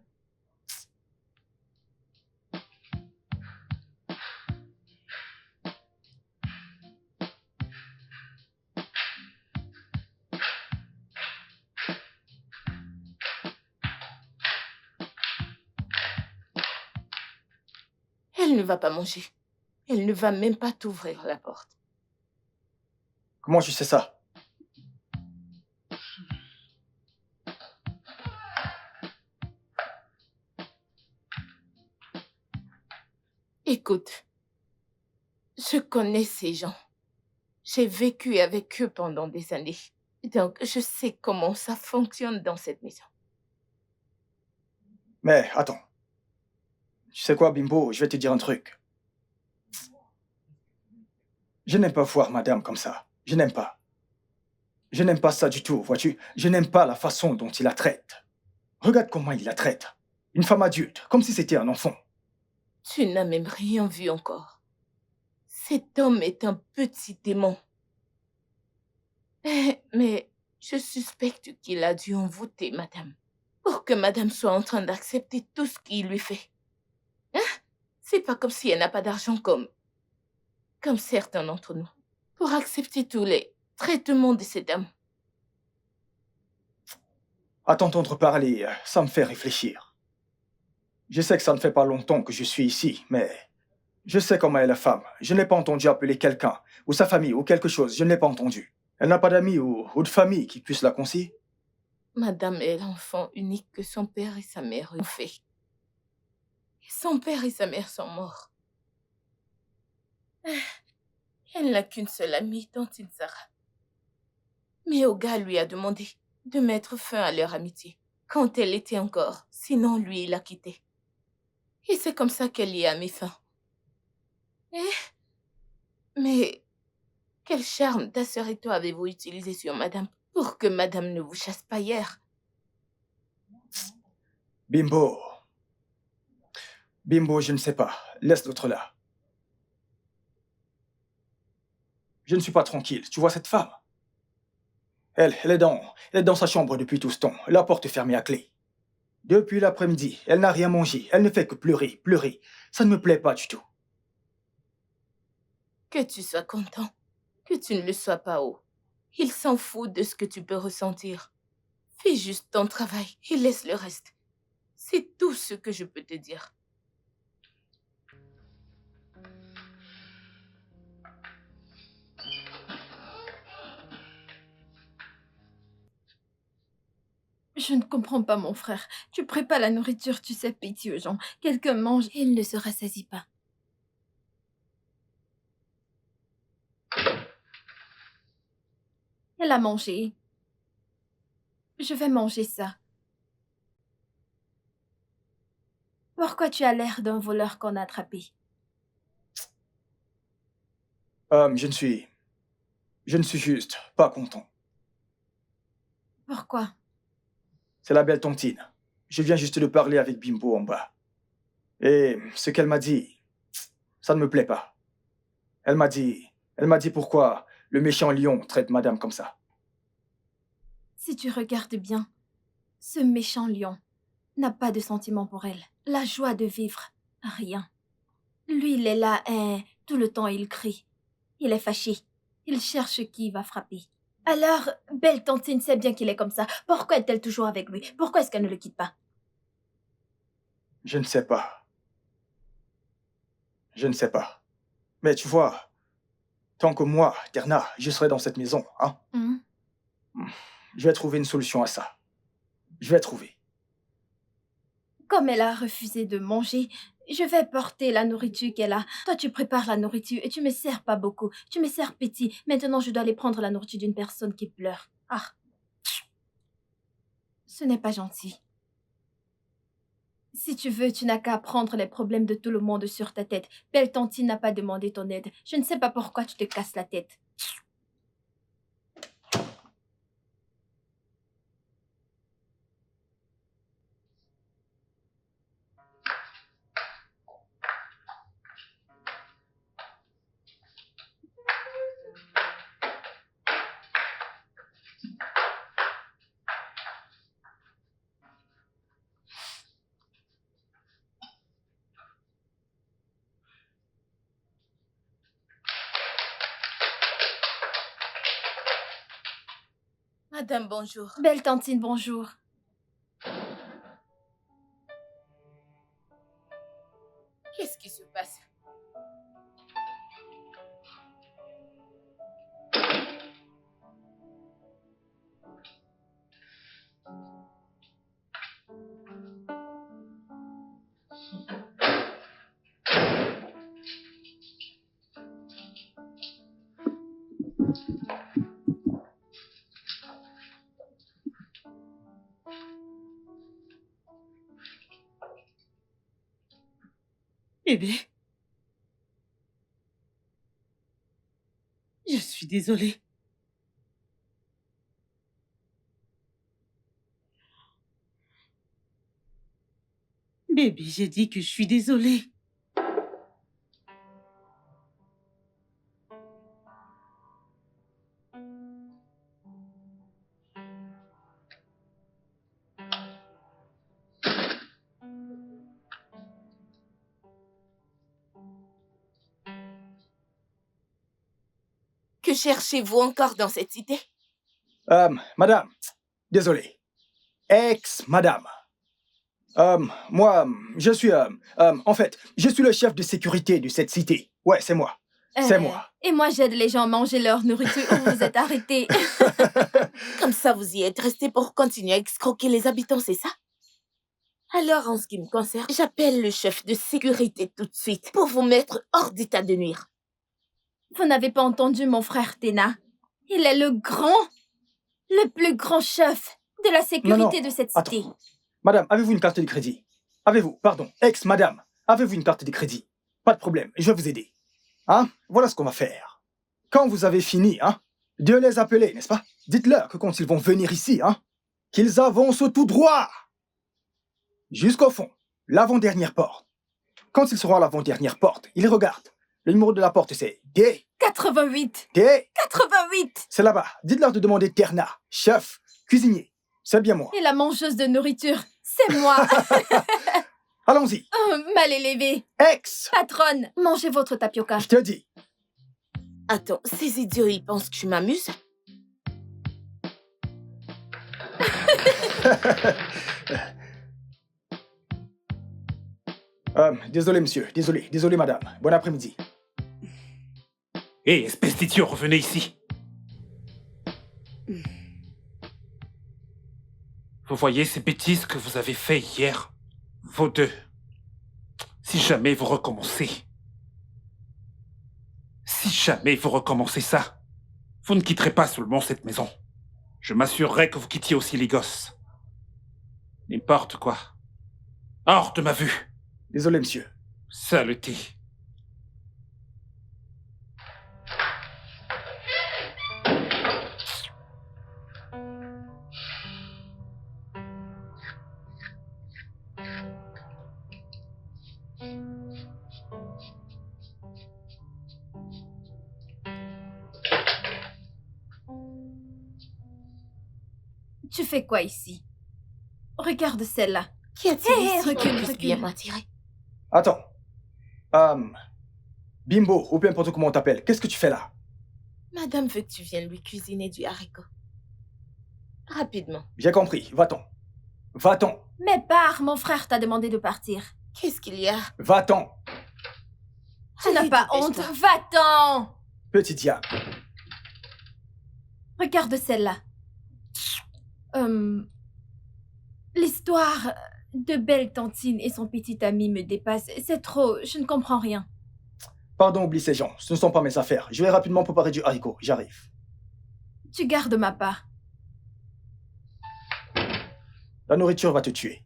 Elle ne va pas manger. Elle ne va même pas t'ouvrir la porte. Comment je sais ça? Écoute, je connais ces gens. J'ai vécu avec eux pendant des années. Donc, je sais comment ça fonctionne dans cette maison. Mais attends. Tu sais quoi, Bimbo? Je vais te dire un truc. Je n'aime pas voir madame comme ça. Je n'aime pas. Je n'aime pas ça du tout, vois-tu? Je n'aime pas la façon dont il la traite. Regarde comment il la traite. Une femme adulte, comme si c'était un enfant. Tu n'as même rien vu encore. Cet homme est un petit démon. Mais je suspecte qu'il a dû envoûter madame. Pour que madame soit en train d'accepter tout ce qu'il lui fait. Hein? C'est pas comme si elle n'a pas d'argent comme certains d'entre nous. Pour accepter tous les traitements de cet homme. À t'entendre parler, ça me fait réfléchir. Je sais que ça ne fait pas longtemps que je suis ici, mais je sais comment est la femme. Je n'ai pas entendu appeler quelqu'un, ou sa famille, ou quelque chose. Je ne l'ai pas entendu. Elle n'a pas d'amis ou de famille qui puisse la conseiller. Madame est l'enfant unique que son père et sa mère ont fait. Et son père et sa mère sont morts. Elle n'a qu'une seule amie dont il sera. Mais Oga lui a demandé de mettre fin à leur amitié quand elle était encore, sinon lui il l'a quittée. Et c'est comme ça qu'elle y a mis fin. Mais quel charme d'assurito avez-vous utilisé sur madame pour que madame ne vous chasse pas hier? Bimbo. Bimbo, je ne sais pas. Laisse l'autre là. Je ne suis pas tranquille. Tu vois cette femme? Elle est dans sa chambre depuis tout ce temps. La porte fermée à clé. Depuis l'après-midi, elle n'a rien mangé. Elle ne fait que pleurer, pleurer. Ça ne me plaît pas du tout. Que tu sois content, que tu ne le sois pas, oh. Il s'en fout de ce que tu peux ressentir. Fais juste ton travail et laisse le reste. C'est tout ce que je peux te dire. Je ne comprends pas, mon frère. Tu prépares la nourriture, tu sais, pitié aux gens. Quelqu'un mange et il ne se rassasie pas. Elle a mangé. Je vais manger ça. Pourquoi tu as l'air d'un voleur qu'on a attrapé? Je ne suis juste pas content. Pourquoi? C'est la belle tontine. Je viens juste de parler avec Bimbo en bas. Et ce qu'elle m'a dit, ça ne me plaît pas. Elle m'a dit pourquoi le méchant lion traite madame comme ça. Si tu regardes bien, ce méchant lion n'a pas de sentiment pour elle. La joie de vivre, rien. Lui, il est là et tout le temps il crie. Il est fâché. Il cherche qui va frapper. Alors, belle tantine sait bien qu'il est comme ça. Pourquoi est-elle toujours avec lui? Pourquoi est-ce qu'elle ne le quitte pas? Je ne sais pas. Je ne sais pas. Mais tu vois, tant que moi, Terna, je serai dans cette maison, hein, je vais trouver une solution à ça. Je vais trouver. Comme elle a refusé de manger, je vais porter la nourriture qu'elle a. Toi, tu prépares la nourriture et tu me sers pas beaucoup. Tu me sers petit. Maintenant, je dois aller prendre la nourriture d'une personne qui pleure. Ah. Ce n'est pas gentil. Si tu veux, tu n'as qu'à prendre les problèmes de tout le monde sur ta tête. Belle tantine n'a pas demandé ton aide. Je ne sais pas pourquoi tu te casses la tête. Madame, bonjour. Belle tantine, bonjour. Qu'est-ce qui se passe? Bébé. Je suis désolée. Bébé, j'ai dit que je suis désolée. Que cherchez-vous encore dans cette cité? Madame, désolé. Ex-madame. Moi, je suis, en fait, je suis le chef de sécurité de cette cité. Ouais, c'est moi. C'est moi. Et moi, j'aide les gens à manger leur nourriture ou vous êtes arrêtés. Comme ça, vous y êtes resté pour continuer à escroquer les habitants, c'est ça? Alors, en ce qui me concerne, j'appelle le chef de sécurité tout de suite pour vous mettre hors d'état de nuire. Vous n'avez pas entendu mon frère Tena. Il est le plus grand chef de la sécurité de cette cité. Attends. Madame, avez-vous une carte de crédit? Ex-madame, avez-vous une carte de crédit? Pas de problème, je vais vous aider. Hein? Voilà ce qu'on va faire. Quand vous avez fini, hein, de les appeler, n'est-ce pas? Dites-leur que quand ils vont venir ici, hein, qu'ils avancent tout droit. Jusqu'au fond, l'avant-dernière porte. Quand ils seront à l'avant-dernière porte, ils regardent. Le numéro de la porte, c'est D. 88. D. 88. C'est là-bas. Dites-leur de demander Terna, chef, cuisinier. C'est bien moi. Et la mangeuse de nourriture, c'est moi. Allons-y. Mal élevé. Ex. Patronne, mangez votre tapioca. Je te dis. Attends, ces idiots, ils pensent que tu m'amuses? Désolé, monsieur. Désolé, madame. Bon après-midi. Hé, espèce d'idiot, revenez ici. Vous voyez ces bêtises que vous avez fait hier, vous deux. Si jamais vous recommencez ça, vous ne quitterez pas seulement cette maison. Je m'assurerai que vous quittiez aussi les gosses. N'importe quoi. Hors de ma vue. Désolé, monsieur. Saleté. Tu fais quoi ici? Regarde celle-là. Qu'y a-t-il Hé, ici recule, qui puisse recule. bien m'attirer? Attends. Bimbo, ou peu importe comment on t'appelle, qu'est-ce que tu fais là? Madame veut que tu viennes lui cuisiner du haricot. Rapidement. J'ai compris, va-t'en. Va-t'en, Mais pars, mon frère t'a demandé de partir. Qu'est-ce qu'il y a? va-t'en, Tu n'as Allez, pas honte? dépêche-toi. Va-t'en! petit diable. Regarde celle-là. L'histoire de Belle Tantine et son petit ami me dépasse. C'est trop, je ne comprends rien. Pardon, oublie ces gens, ce ne sont pas mes affaires. Je vais rapidement préparer du haricot, j'arrive. Tu gardes ma part. La nourriture va te tuer.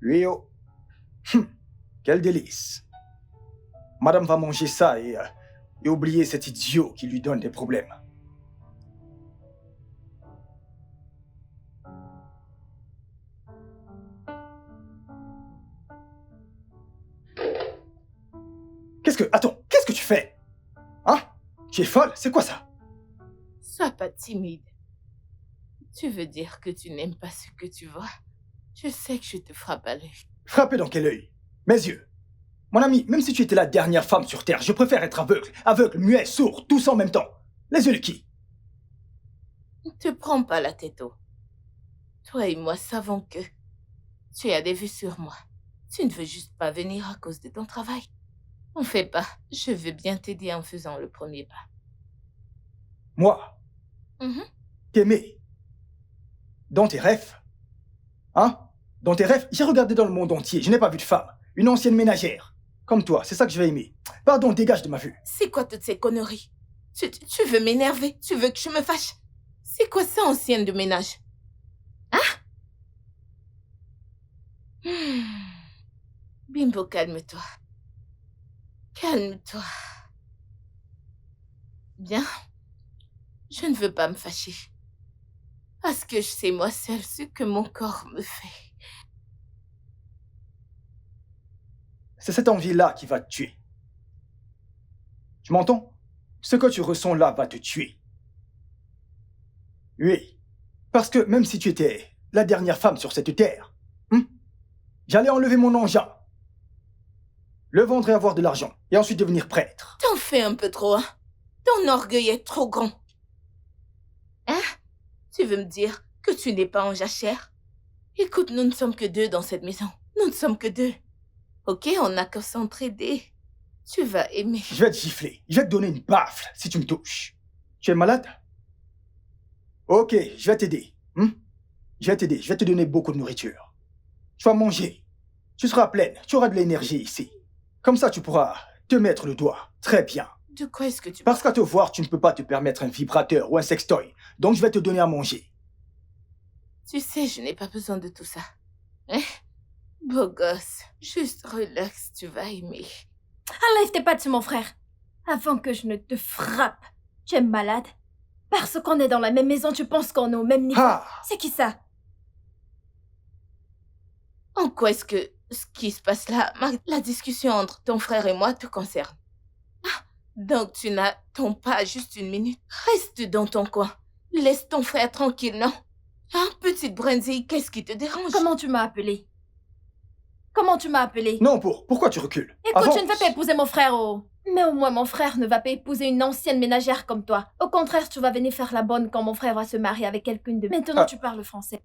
Oui, oh. Quel délice. Madame va manger ça et oublier cet idiot qui lui donne des problèmes. Attends, qu'est-ce que tu fais? Hein? Tu es folle? C'est quoi ça? Sois pas timide. Tu veux dire que tu n'aimes pas ce que tu vois? Je sais que je te frappe à l'œil. Frapper dans quel œil? Mes yeux. Mon ami, même si tu étais la dernière femme sur Terre, je préfère être aveugle. Aveugle, muet, sourd, tous en même temps. Les yeux de qui? Ne te prends pas la tête haut. Toi et moi savons que tu as des vues sur moi. Tu ne veux juste pas venir à cause de ton travail. On fait pas. Je veux bien t'aider en faisant le premier pas. Moi, Mhm. t'aimer. Dans tes rêves. Hein? Dans tes rêves, j'ai regardé dans le monde entier, je n'ai pas vu de femme. Une ancienne ménagère. Comme toi, c'est ça que je vais aimer. Pardon, dégage de ma vue. C'est quoi toutes ces conneries? Tu veux m'énerver? Tu veux que je me fâche? C'est quoi ça, ancienne de ménage? Bimbo, calme-toi. Calme-toi. Bien. Je ne veux pas me fâcher. Parce que je sais moi seule ce que mon corps me fait. C'est cette envie-là qui va te tuer. Tu m'entends? Ce que tu ressens là va te tuer. Oui. Parce que même si tu étais la dernière femme sur cette terre, j'allais enlever mon engin, le vendre et avoir de l'argent, et ensuite devenir prêtre. T'en fais un peu trop, hein? Ton orgueil est trop grand. Hein? Tu veux me dire que tu n'es pas en jachère? Écoute, nous ne sommes que deux dans cette maison. Nous ne sommes que deux. Ok, on n'a qu'à s'entraider. Tu vas aimer. Je vais te gifler, je vais te donner une baffle si tu me touches. Tu es malade? Ok, je vais t'aider. Je vais t'aider, je vais te donner beaucoup de nourriture. Tu vas manger. Tu seras pleine, tu auras de l'énergie ici. Comme ça, tu pourras te mettre le doigt. Très bien. De quoi est-ce que tu Parce qu'à te voir, tu ne peux pas te permettre un vibrateur ou un sextoy. Donc je vais te donner à manger. Tu sais, je n'ai pas besoin de tout ça. Hein? Beau gosse, juste relax, tu vas aimer. Enlève tes pattes sur mon frère. Avant que je ne te frappe. Tu es malade? Parce qu'on est dans la même maison, tu penses qu'on est au même niveau? Ah! C'est qui ça? En quoi est-ce que ce qui se passe là, la discussion entre ton frère et moi te concerne? Ah, donc tu n'attends pas juste une minute. Reste dans ton coin. Laisse ton frère tranquille, non? Hein, petite brindille, qu'est-ce qui te dérange? Comment tu m'as appelé? Comment tu m'as appelé? Non, pourquoi tu recules? Écoute, Avance. je ne vais pas épouser mon frère, oh. Mais au moins mon frère ne va pas épouser une ancienne ménagère comme toi. Au contraire, tu vas venir faire la bonne quand mon frère va se marier avec quelqu'une de... Maintenant, Ah. tu parles français.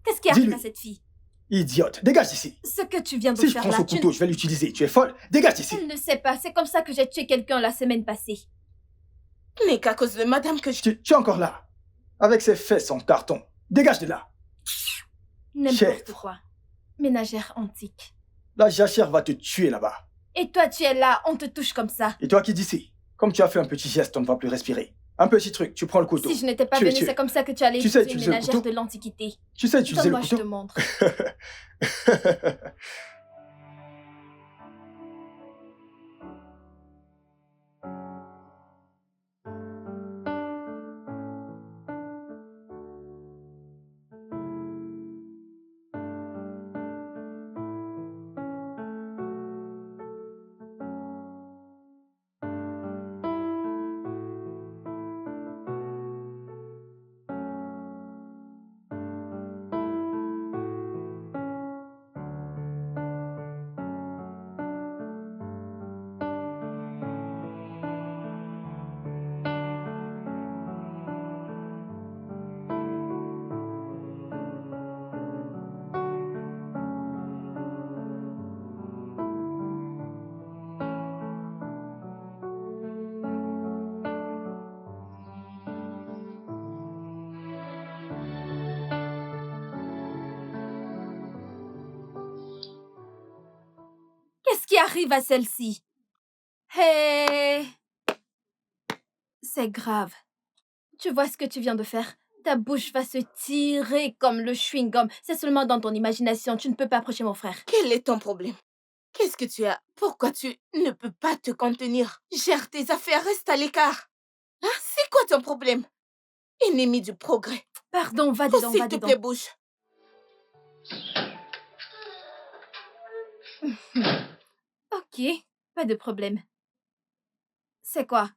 Qu'est-ce qui arrive Dis-lui. à cette fille? Idiote, dégage d'ici. Ce que tu viens de Si je faire prends là, ce tu couteau, je vais l'utiliser. Tu es folle? Dégage d'ici. Elle ne sait pas, c'est comme ça que j'ai tué quelqu'un la semaine passée. N'est qu'à cause de madame que je... Tu es encore là. Avec ses fesses en carton. Dégage de là. N'importe Chèvre. quoi. Ménagère antique. La jachère va te tuer là-bas. Et toi, tu es là, on te touche comme ça. Et toi qui d'ici? Comme tu as fait un petit geste, on ne va plus respirer. Un petit truc, tu prends le couteau. Si je n'étais pas Tu es venue, tué. c'est comme ça que tu allais Tu sais épouser une utiliser le ménagère couteau de l'Antiquité. Tu sais utiliser le Donne-moi, je couteau? te montre. Qu'est-ce qui arrive à celle-ci? Hé! C'est grave. Tu vois ce que tu viens de faire? Ta bouche va se tirer comme le chewing-gum. C'est seulement dans ton imagination. Tu ne peux pas approcher mon frère. Quel est ton problème? Qu'est-ce que tu as? Pourquoi tu ne peux pas te contenir? Gère tes affaires, reste à l'écart. Hein? C'est quoi ton problème? Ennemi du progrès. Pardon, va Oh, dedans, s'il va te dedans. plaît, bouge. Ok, pas de problème. C'est quoi?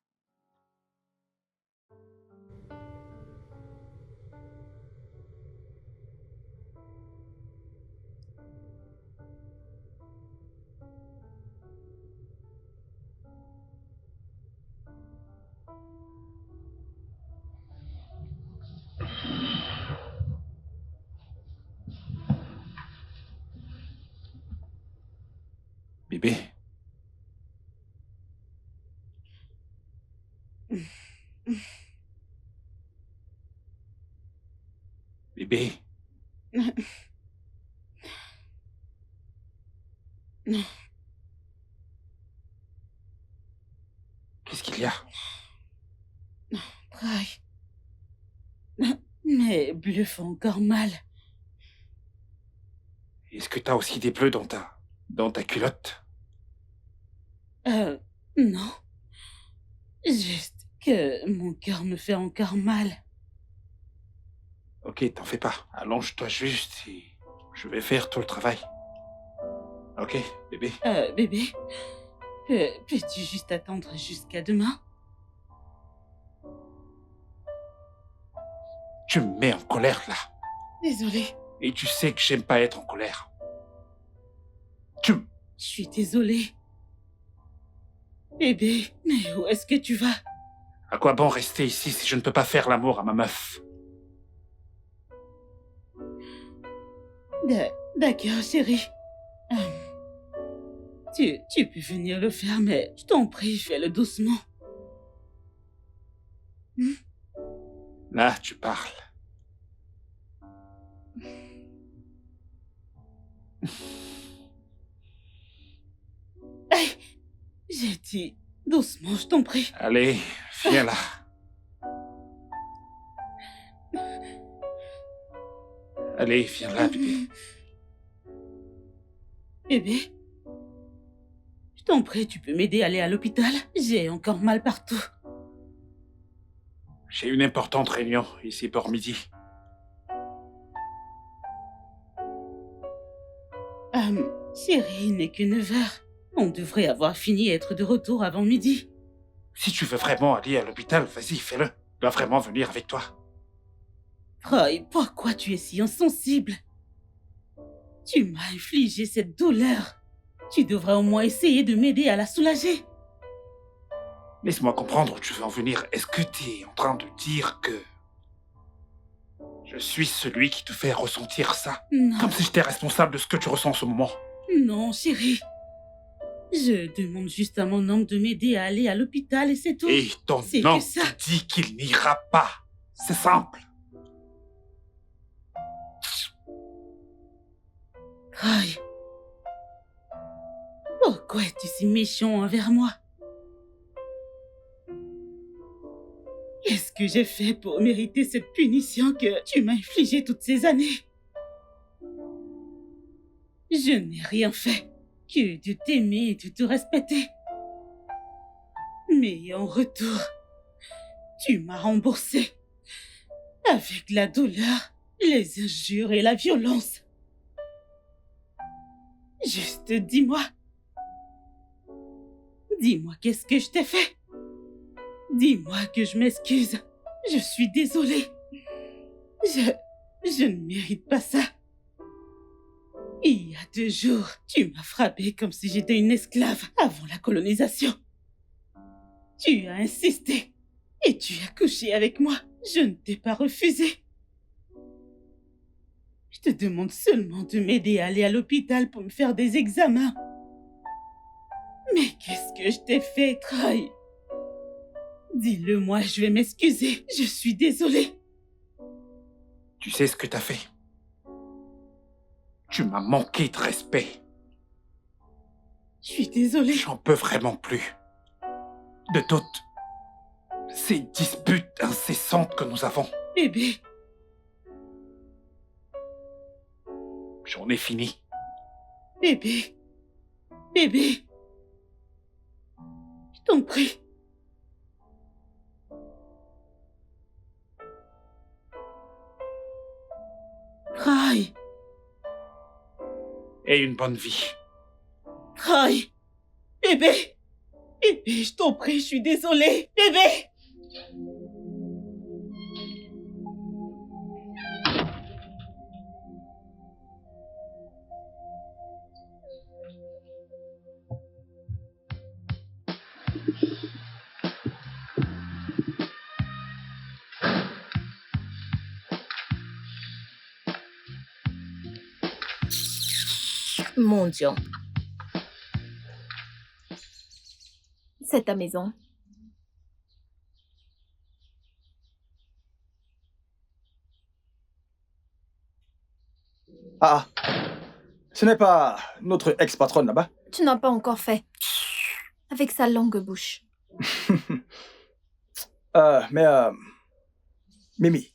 Bébé. Bébé. Qu'est-ce qu'il y a? Bry. Mes bleus font encore mal. Est-ce que t'as aussi des bleus dans ta culotte? Non. Juste que mon cœur me fait encore mal. Ok, t'en fais pas. Allonge-toi juste et je vais faire tout le travail. Ok, bébé. Bébé, peux-tu juste attendre jusqu'à demain? Tu me mets en colère là. Désolée. Et tu sais que j'aime pas être en colère. Je suis désolée. Bébé, mais où est-ce que tu vas? À quoi bon rester ici si je ne peux pas faire l'amour à ma meuf? D'accord, chérie. Tu peux venir le faire, mais je t'en prie, fais-le doucement. Là, tu parles. Hey, j'ai dit doucement, je t'en prie. Allez, viens là. Allez, viens là, bébé. Bébé, je t'en prie, tu peux m'aider à aller à l'hôpital? J'ai encore mal partout. J'ai une importante réunion ici pour midi. Chérie, il n'est que 9 heures. On devrait avoir fini et être de retour avant midi. Si tu veux vraiment aller à l'hôpital, vas-y, fais-le. Je dois vraiment venir avec toi. Roy, pourquoi tu es si insensible? Tu m'as infligé cette douleur. Tu devrais au moins essayer de m'aider à la soulager. Laisse-moi comprendre où tu veux en venir. Est-ce que tu es en train de dire que Je suis celui qui te fait ressentir ça. Non, Comme si j'étais responsable de ce que tu ressens en ce moment. non, chérie. Je demande juste à mon oncle de m'aider à aller à l'hôpital et c'est tout. Et ton C'est oncle que ça. te dit qu'il n'ira pas. C'est simple. Aïe. Pourquoi es-tu si méchant envers moi? Qu'est-ce que j'ai fait pour mériter cette punition que tu m'as infligée toutes ces années? Je n'ai rien fait que de t'aimer et de te respecter. Mais en retour, tu m'as remboursé avec la douleur, les injures et la violence. Juste dis-moi. Dis-moi qu'est-ce que je t'ai fait. Dis-moi que je m'excuse. Je suis désolée. Je ne mérite pas ça. Il y a 2 jours, tu m'as frappée comme si j'étais une esclave avant la colonisation. Tu as insisté et tu as couché avec moi. Je ne t'ai pas refusé. Je te demande seulement de m'aider à aller à l'hôpital pour me faire des examens. Mais qu'est-ce que je t'ai fait, Troy? Dis-le-moi, je vais m'excuser. Je suis désolée. Tu sais ce que t'as fait. Tu m'as manqué de respect. Je suis désolée. J'en peux vraiment plus. De toutes ces disputes incessantes que nous avons. Bébé, J'en ai fini. bébé, bébé. Je t'en prie. Troy, Et une bonne vie. Troy, bébé. Bébé, je t'en prie, je suis désolée. Bébé. Mon Dieu. C'est ta maison. Ah, ce n'est pas notre ex-patronne là-bas? Tu n'as pas encore fait. Avec sa longue bouche. Mais Mimi,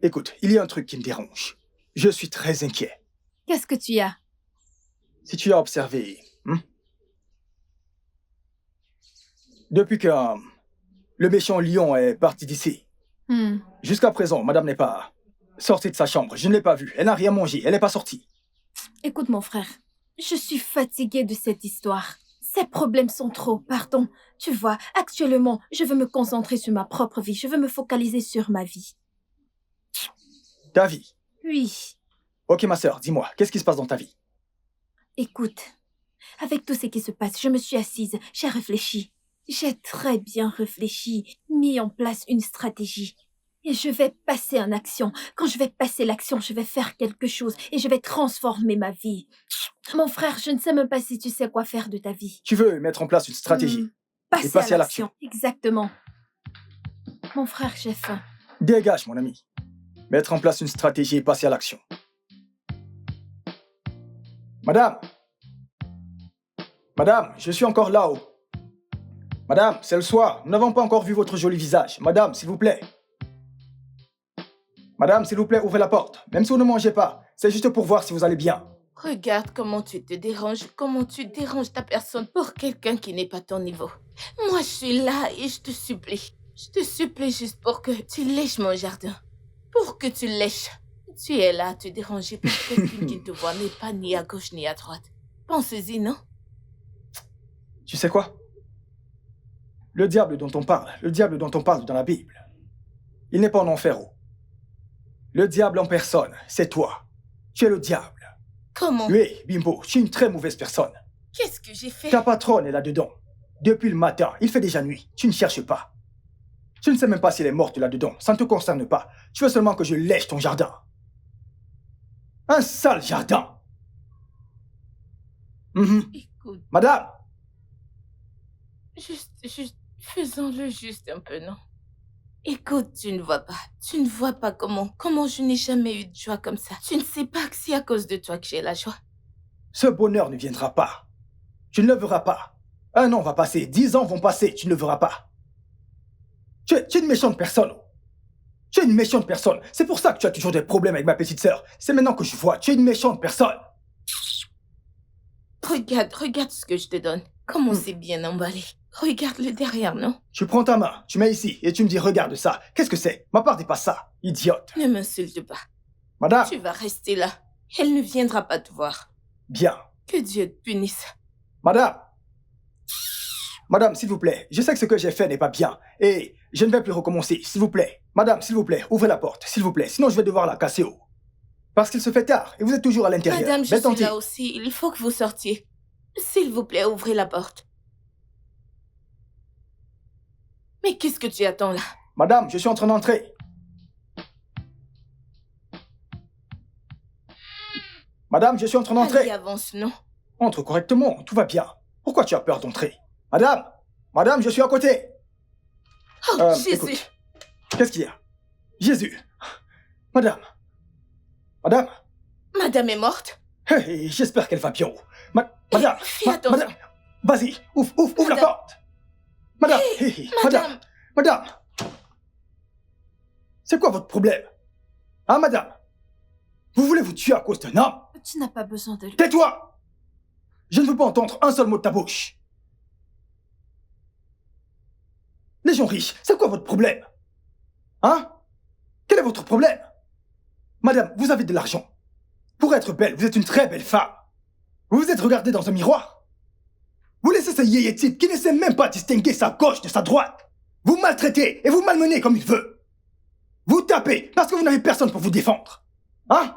écoute, il y a un truc qui me dérange. Je suis très inquiet. Qu'est-ce que tu as? Si tu as observé, depuis que le méchant lion est parti d'ici, jusqu'à présent, madame n'est pas sortie de sa chambre. Je ne l'ai pas vue. Elle n'a rien mangé. Elle n'est pas sortie. Écoute mon frère, je suis fatiguée de cette histoire. Ces problèmes sont trop, pardon. Tu vois, actuellement, je veux me concentrer sur ma propre vie. Je veux me focaliser sur ma vie. Ta vie. Oui, Ok, ma sœur, dis-moi, qu'est-ce qui se passe dans ta vie? écoute, avec tout ce qui se passe, je me suis assise, j'ai réfléchi. J'ai très bien réfléchi, mis en place une stratégie. Et je vais passer en action. Quand je vais passer l'action, je vais faire quelque chose et je vais transformer ma vie. Mon frère, je ne sais même pas si tu sais quoi faire de ta vie. Tu veux mettre en place une stratégie. Passer à l'action. Exactement. Mon frère, j'ai faim. Dégage, mon ami. Mettre en place une stratégie et passer à l'action. Madame. Madame, je suis encore là-haut. Madame, c'est le soir. Nous n'avons pas encore vu votre joli visage. Madame, s'il vous plaît. Madame, s'il vous plaît, ouvrez la porte. Même si vous ne mangez pas, c'est juste pour voir si vous allez bien. Regarde comment tu déranges ta personne pour quelqu'un qui n'est pas ton niveau. Moi, je suis là et je te supplie. Je te supplie juste pour que tu lèches mon jardin. Pour que tu lèches. Tu es là à te déranger pour quelqu'un qui ne te voit pas ni à gauche ni à droite. Pensez-y, non? Tu sais quoi? Le diable dont on parle dans la Bible, il n'est pas en enfer. Le diable en personne, c'est toi. Tu es le diable. Comment? Oui, Bimbo, tu es une très mauvaise personne. Qu'est-ce que j'ai fait? Ta patronne est là-dedans. Depuis le matin, il fait déjà nuit. Tu ne cherches pas. Je ne sais même pas si elle est morte là-dedans. Ça ne te concerne pas. Tu veux seulement que je lèche ton jardin. Un sale jardin. Mhm. Écoute, Madame, juste, faisons-le juste un peu, non? Écoute, tu ne vois pas. Tu ne vois pas comment je n'ai jamais eu de joie comme ça. Tu ne sais pas que c'est à cause de toi que j'ai la joie. ce bonheur ne viendra pas. Tu ne le verras pas. 1 an va passer, 10 ans vont passer, tu ne le verras pas. Tu es une méchante personne. Tu es une méchante personne. C'est pour ça que tu as toujours des problèmes avec ma petite sœur. C'est maintenant que je vois. Tu es une méchante personne. Regarde ce que je te donne. Comment c'est bien emballé. Regarde-le derrière, non? Tu prends ta main, tu mets ici, et tu me dis regarde ça. Qu'est-ce que c'est? Ma part n'est pas ça, idiote. Ne m'insulte pas. Madame, Tu vas rester là. Elle ne viendra pas te voir. bien. Que Dieu te punisse. Madame. Madame, s'il vous plaît, je sais que ce que j'ai fait n'est pas bien. Et je ne vais plus recommencer, s'il vous plaît. Madame, s'il vous plaît, ouvrez la porte, s'il vous plaît. Sinon, je vais devoir la casser haut. Parce qu'il se fait tard, et vous êtes toujours à l'intérieur. Madame, je Belle suis tante. là aussi. Il faut que vous sortiez. S'il vous plaît, ouvrez la porte. Mais qu'est-ce que tu attends là? Madame, je suis en train d'entrer. Madame, je suis en train Allez, d'entrer. avance, non? Entre correctement, tout va bien. Pourquoi tu as peur d'entrer? Madame, madame, je suis à côté. Oh, Jésus! Écoute, qu'est-ce qu'il y a? Jésus. Madame. Madame. Madame est morte? Hey, j'espère qu'elle va bien. Madame. Fais attention. Madame. Vas-y, ouvre la Madame. porte. Madame. Hey, madame. Madame. C'est quoi votre problème? Hein, madame? Vous voulez vous tuer à cause d'un homme? Tu n'as pas besoin de lui. Tais-toi! Je ne veux pas entendre un seul mot de ta bouche. Les gens riches, c'est quoi votre problème? Hein? Quel est votre problème? Madame, vous avez de l'argent. Pour être belle, vous êtes une très belle femme. Vous vous êtes regardée dans un miroir. Vous laissez ce yéyé type qui ne sait même pas distinguer sa gauche de sa droite. Vous maltraitez et vous malmenez comme il veut. Vous tapez parce que vous n'avez personne pour vous défendre. Hein?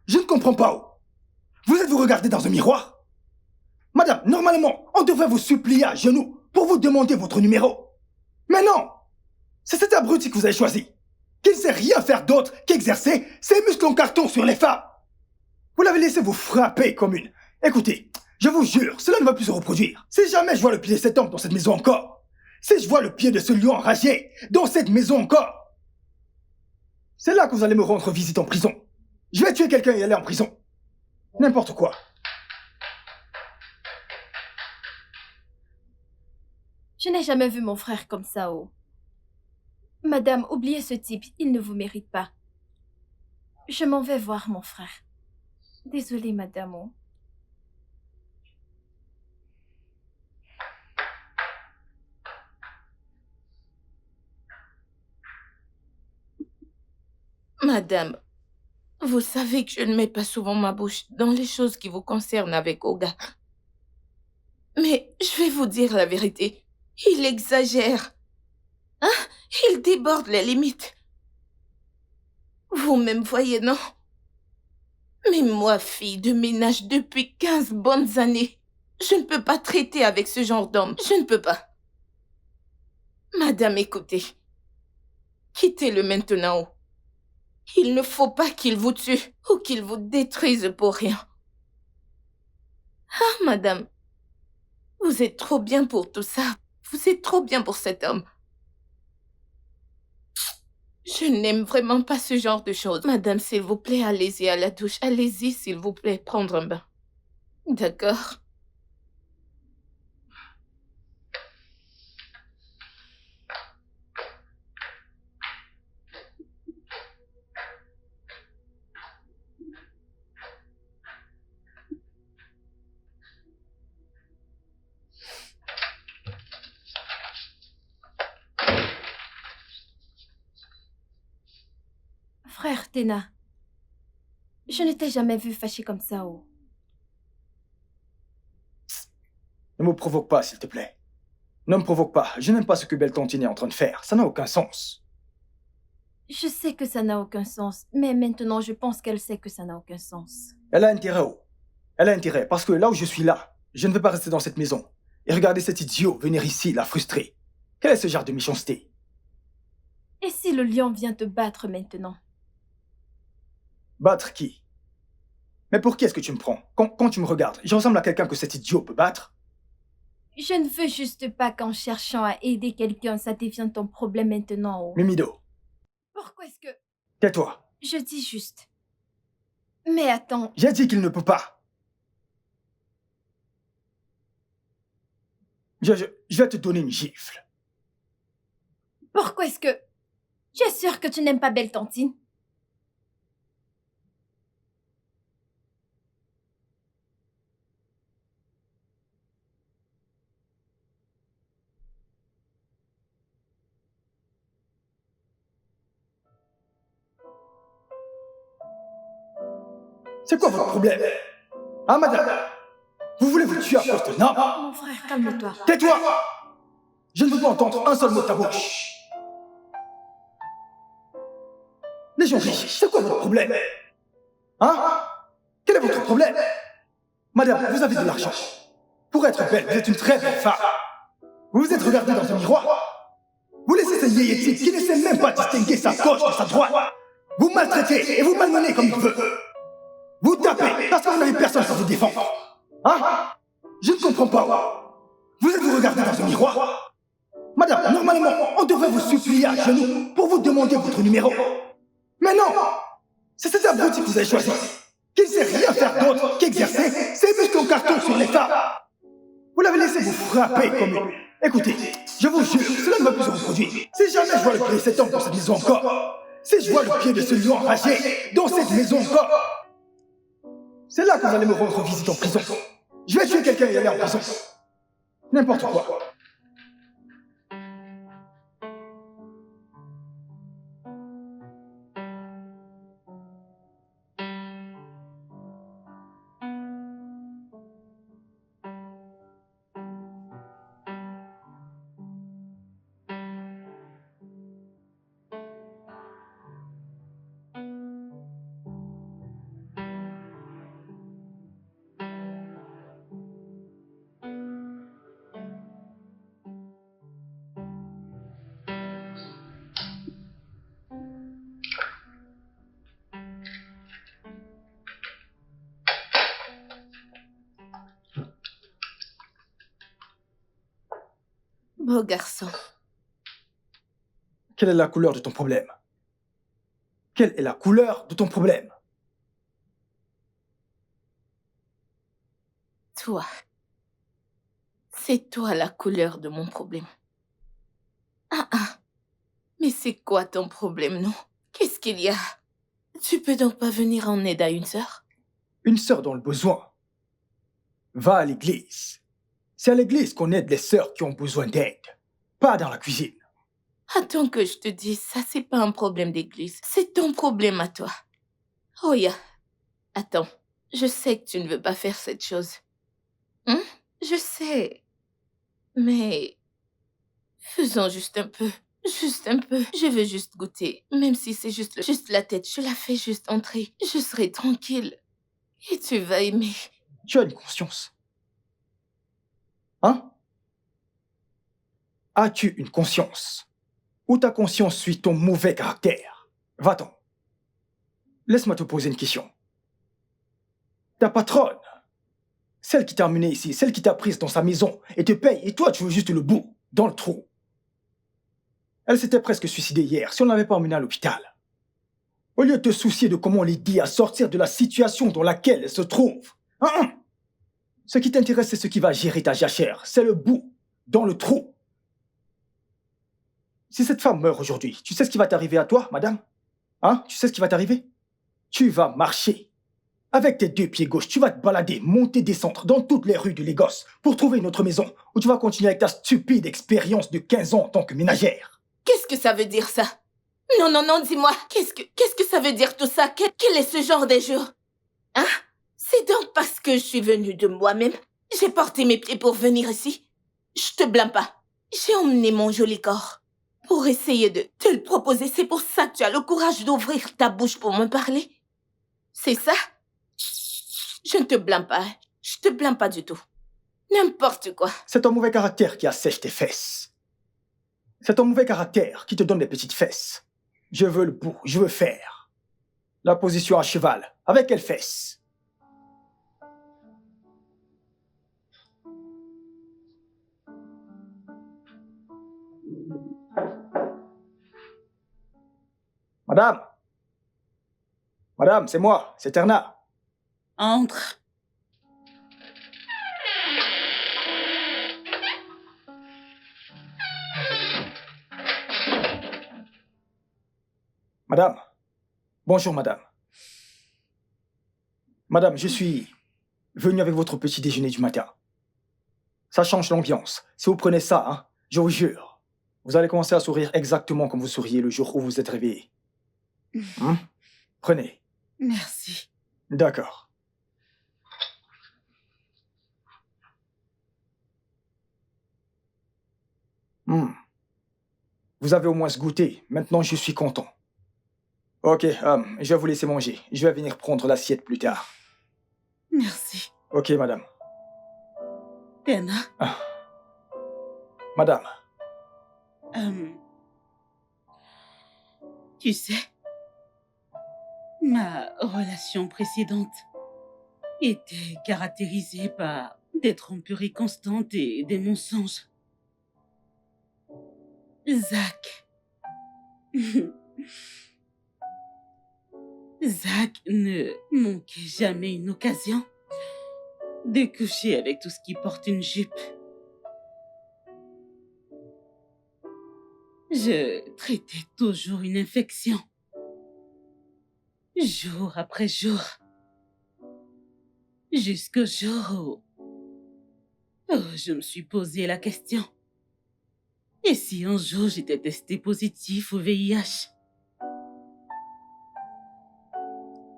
Je ne comprends pas. Vous êtes vous regardez dans un miroir? Madame, normalement, on devrait vous supplier à genoux pour vous demander votre numéro. Mais non! C'est cet abruti que vous avez choisi, qui ne sait rien faire d'autre qu'exercer ses muscles en carton sur les femmes. Vous l'avez laissé vous frapper comme une... Écoutez, je vous jure, cela ne va plus se reproduire. Si jamais je vois le pied de cet homme dans cette maison encore, si je vois le pied de ce lion enragé dans cette maison encore, c'est là que vous allez me rendre visite en prison. Je vais tuer quelqu'un et aller en prison. N'importe quoi. Je n'ai jamais vu mon frère comme ça, oh. Madame, oubliez ce type, il ne vous mérite pas. Je m'en vais voir mon frère. Désolée, madame, oh. Madame, vous savez que je ne mets pas souvent ma bouche dans les choses qui vous concernent avec Oga. Mais je vais vous dire la vérité. Il exagère. Hein? Il déborde les limites. Vous-même voyez, non? Mais moi, fille de ménage depuis 15 bonnes années, je ne peux pas traiter avec ce genre d'homme. Je ne peux pas. Madame, écoutez. Quittez-le maintenant. Il ne faut pas qu'il vous tue ou qu'il vous détruise pour rien. Ah, madame. Vous êtes trop bien pour tout ça. Vous êtes trop bien pour cet homme. Je n'aime vraiment pas ce genre de choses. Madame, s'il vous plaît, allez-y à la douche. Allez-y, s'il vous plaît, prendre un bain. D'accord. Frère Tena, je ne t'ai jamais vu fâché comme ça, oh. Ne me provoque pas, s'il te plaît. Ne me provoque pas. Je n'aime pas ce que Beltontine est en train de faire. Ça n'a aucun sens. Je sais que ça n'a aucun sens, mais maintenant je pense qu'elle sait que ça n'a aucun sens. Elle a intérêt, oh. Elle a intérêt, parce que là où je suis là, je ne vais pas rester dans cette maison. Et regarder cet idiot venir ici, la frustrer. Quel est ce genre de méchanceté? Et si le lion vient te battre maintenant? Battre qui? Mais pour qui est-ce que tu me prends? Quand tu me regardes, je ressemble à quelqu'un que cet idiot peut battre? Je ne veux juste pas qu'en cherchant à aider quelqu'un, ça devienne ton problème maintenant. Oh. Mimido, Pourquoi est-ce que... tais-toi. Je dis juste. Mais attends, J'ai dit qu'il ne peut pas. Je vais te donner une gifle. pourquoi est-ce que... Tu es sûr que tu n'aimes pas Belle Tantine? C'est quoi votre problème? Hein, madame? Vous voulez vous tuer à cause de... Non! Mon frère, calme-toi. Tais-toi! Je ne veux pas entendre un seul mot de ta bouche. Les gens riches, c'est quoi votre problème? Hein? Quel est votre problème? Madame, vous avez de l'argent. Pour être belle, vous êtes une très belle femme. Vous vous êtes regardée dans un miroir. Vous laissez ce yéyé qui ne sait même pas distinguer sa gauche de sa droite. Vous maltraitez et vous malmenez comme il veut. Vous tapez parce que vous n'avez personne pour vous défendre. Hein? Je ne comprends pas. Vous êtes vous regardez dans un miroir. Madame, normalement, on devrait vous supplier à genoux pour vous demander votre numéro. Mais non! C'est cet abruti que vous avez choisi, qui ne sait rien faire d'autre qu'exercer ses muscles en carton sur les femmes. Vous l'avez laissé vous frapper comme une... Écoutez, je vous jure, cela ne va plus se reproduire. Si jamais je vois le pied de cet homme dans cette maison encore, si je vois le pied de ce lion enragé dans cette maison encore, c'est là que vous allez me rendre visite en prison. Je vais tuer quelqu'un et aller en prison. N'importe quoi. Beau garçon. Quelle est la couleur de ton problème? Quelle est la couleur de ton problème? Toi. C'est toi la couleur de mon problème. Ah ah. Mais c'est quoi ton problème, non? Qu'est-ce qu'il y a? Tu peux donc pas venir en aide à une sœur? Une sœur dans le besoin. Va à l'église. C'est à l'église qu'on aide les sœurs qui ont besoin d'aide, pas dans la cuisine. Attends que je te dise, ça c'est pas un problème d'église. C'est ton problème à toi. Oh ya. Attends, je sais que tu ne veux pas faire cette chose. Hein? Je sais. Mais... faisons juste un peu. Juste un peu. Je veux juste goûter. Même si c'est juste la tête, je la fais juste entrer. Je serai tranquille. Et tu vas aimer. Tu as une conscience. Hein? As-tu une conscience? Ou ta conscience suit ton mauvais caractère? Va-t'en. Laisse-moi te poser une question. Ta patronne, celle qui t'a emmené ici, celle qui t'a prise dans sa maison et te paye, et toi tu veux juste le bout, dans le trou. Elle s'était presque suicidée hier si on ne l'avait pas emmenée à l'hôpital. Au lieu de te soucier de comment l'aider à sortir de la situation dans laquelle elle se trouve. Ce qui t'intéresse, c'est ce qui va gérer ta jachère. C'est le bout, dans le trou. Si cette femme meurt aujourd'hui, tu sais ce qui va t'arriver à toi, madame? Hein? Tu sais ce qui va t'arriver? Tu vas marcher. Avec tes deux pieds gauches, tu vas te balader, monter, descendre dans toutes les rues de Lagos pour trouver une autre maison où tu vas continuer avec ta stupide expérience de 15 ans en tant que ménagère. Qu'est-ce que ça veut dire, ça? Non, non, non, dis-moi. Qu'est-ce que ça veut dire, tout ça? Quel est ce genre de jour? Hein? C'est donc parce que je suis venue de moi-même. J'ai porté mes pieds pour venir ici. Je te blâme pas. J'ai emmené mon joli corps pour essayer de te le proposer. C'est pour ça que tu as le courage d'ouvrir ta bouche pour me parler. C'est ça? Je ne te blâme pas. Je te blâme pas du tout. N'importe quoi. C'est ton mauvais caractère qui assèche tes fesses. C'est ton mauvais caractère qui te donne des petites fesses. Je veux le bout, je veux faire. La position à cheval, avec quelles fesses? Madame? Madame, c'est moi, c'est Terna. Entre. Madame? Bonjour, madame. Madame, je suis venu avec votre petit déjeuner du matin. Ça change l'ambiance. Si vous prenez ça, hein, je vous jure, vous allez commencer à sourire exactement comme vous souriez le jour où vous êtes réveillé. Prenez. Merci. D'accord. Vous avez au moins goûté. Maintenant, je suis content. Ok, je vais vous laisser manger. Je vais venir prendre l'assiette plus tard. Merci. Ok, madame. Terna, Madame, tu sais, ma relation précédente était caractérisée par des tromperies constantes et des mensonges. Zach. Zach ne manquait jamais une occasion de coucher avec tout ce qui porte une jupe. Je traitais toujours une infection, jour après jour, jusqu'au jour où je me suis posé la question. Et si un jour j'étais testé positif au VIH?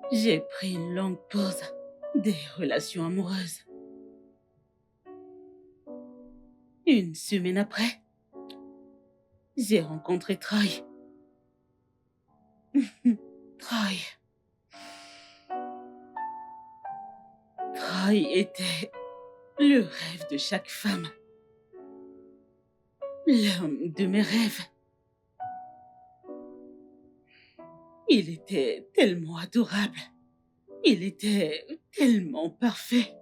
J'ai pris une longue pause des relations amoureuses. Une semaine après, j'ai rencontré Troy. Troy. Troy était le rêve de chaque femme. L'homme de mes rêves. Il était tellement adorable. Il était tellement parfait.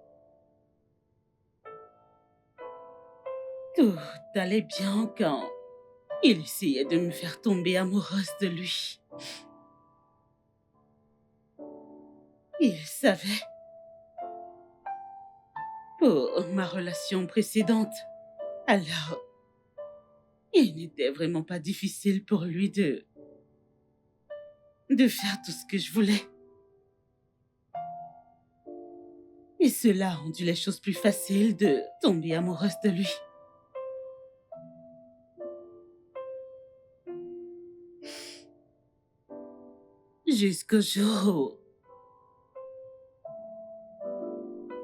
Tout allait bien quand il essayait de me faire tomber amoureuse de lui. Il savait. Pour ma relation précédente. Alors, il n'était vraiment pas difficile pour lui de faire tout ce que je voulais. Et cela a rendu les choses plus faciles de tomber amoureuse de lui. Jusqu'au jour où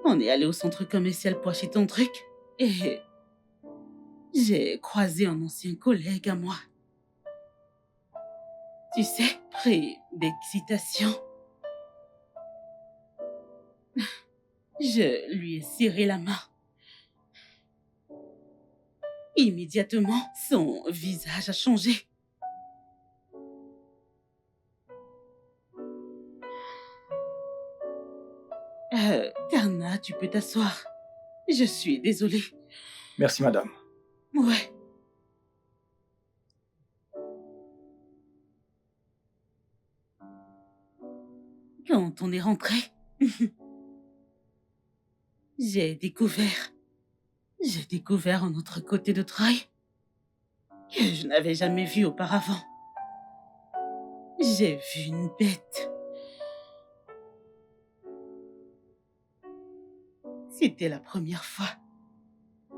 on est allé au centre commercial pour acheter ton truc et j'ai croisé un ancien collègue à moi. Tu sais, pris d'excitation. Je lui ai serré la main. Immédiatement, son visage a changé. Terna, tu peux t'asseoir. Je suis désolée. merci, madame. Ouais. Quand on est rentré, j'ai découvert un autre côté de Troy que je n'avais jamais vu auparavant. J'ai vu une bête. C'était la première fois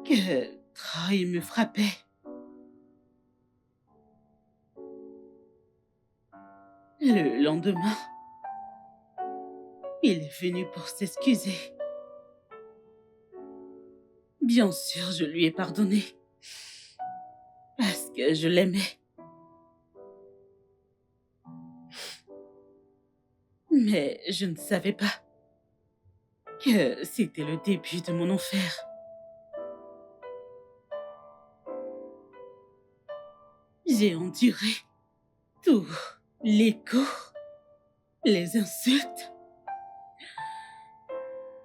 que Troy me frappait. Le lendemain, il est venu pour s'excuser. Bien sûr, je lui ai pardonné. Parce que je l'aimais. Mais je ne savais pas que c'était le début de mon enfer. J'ai enduré tout l'écho, les insultes,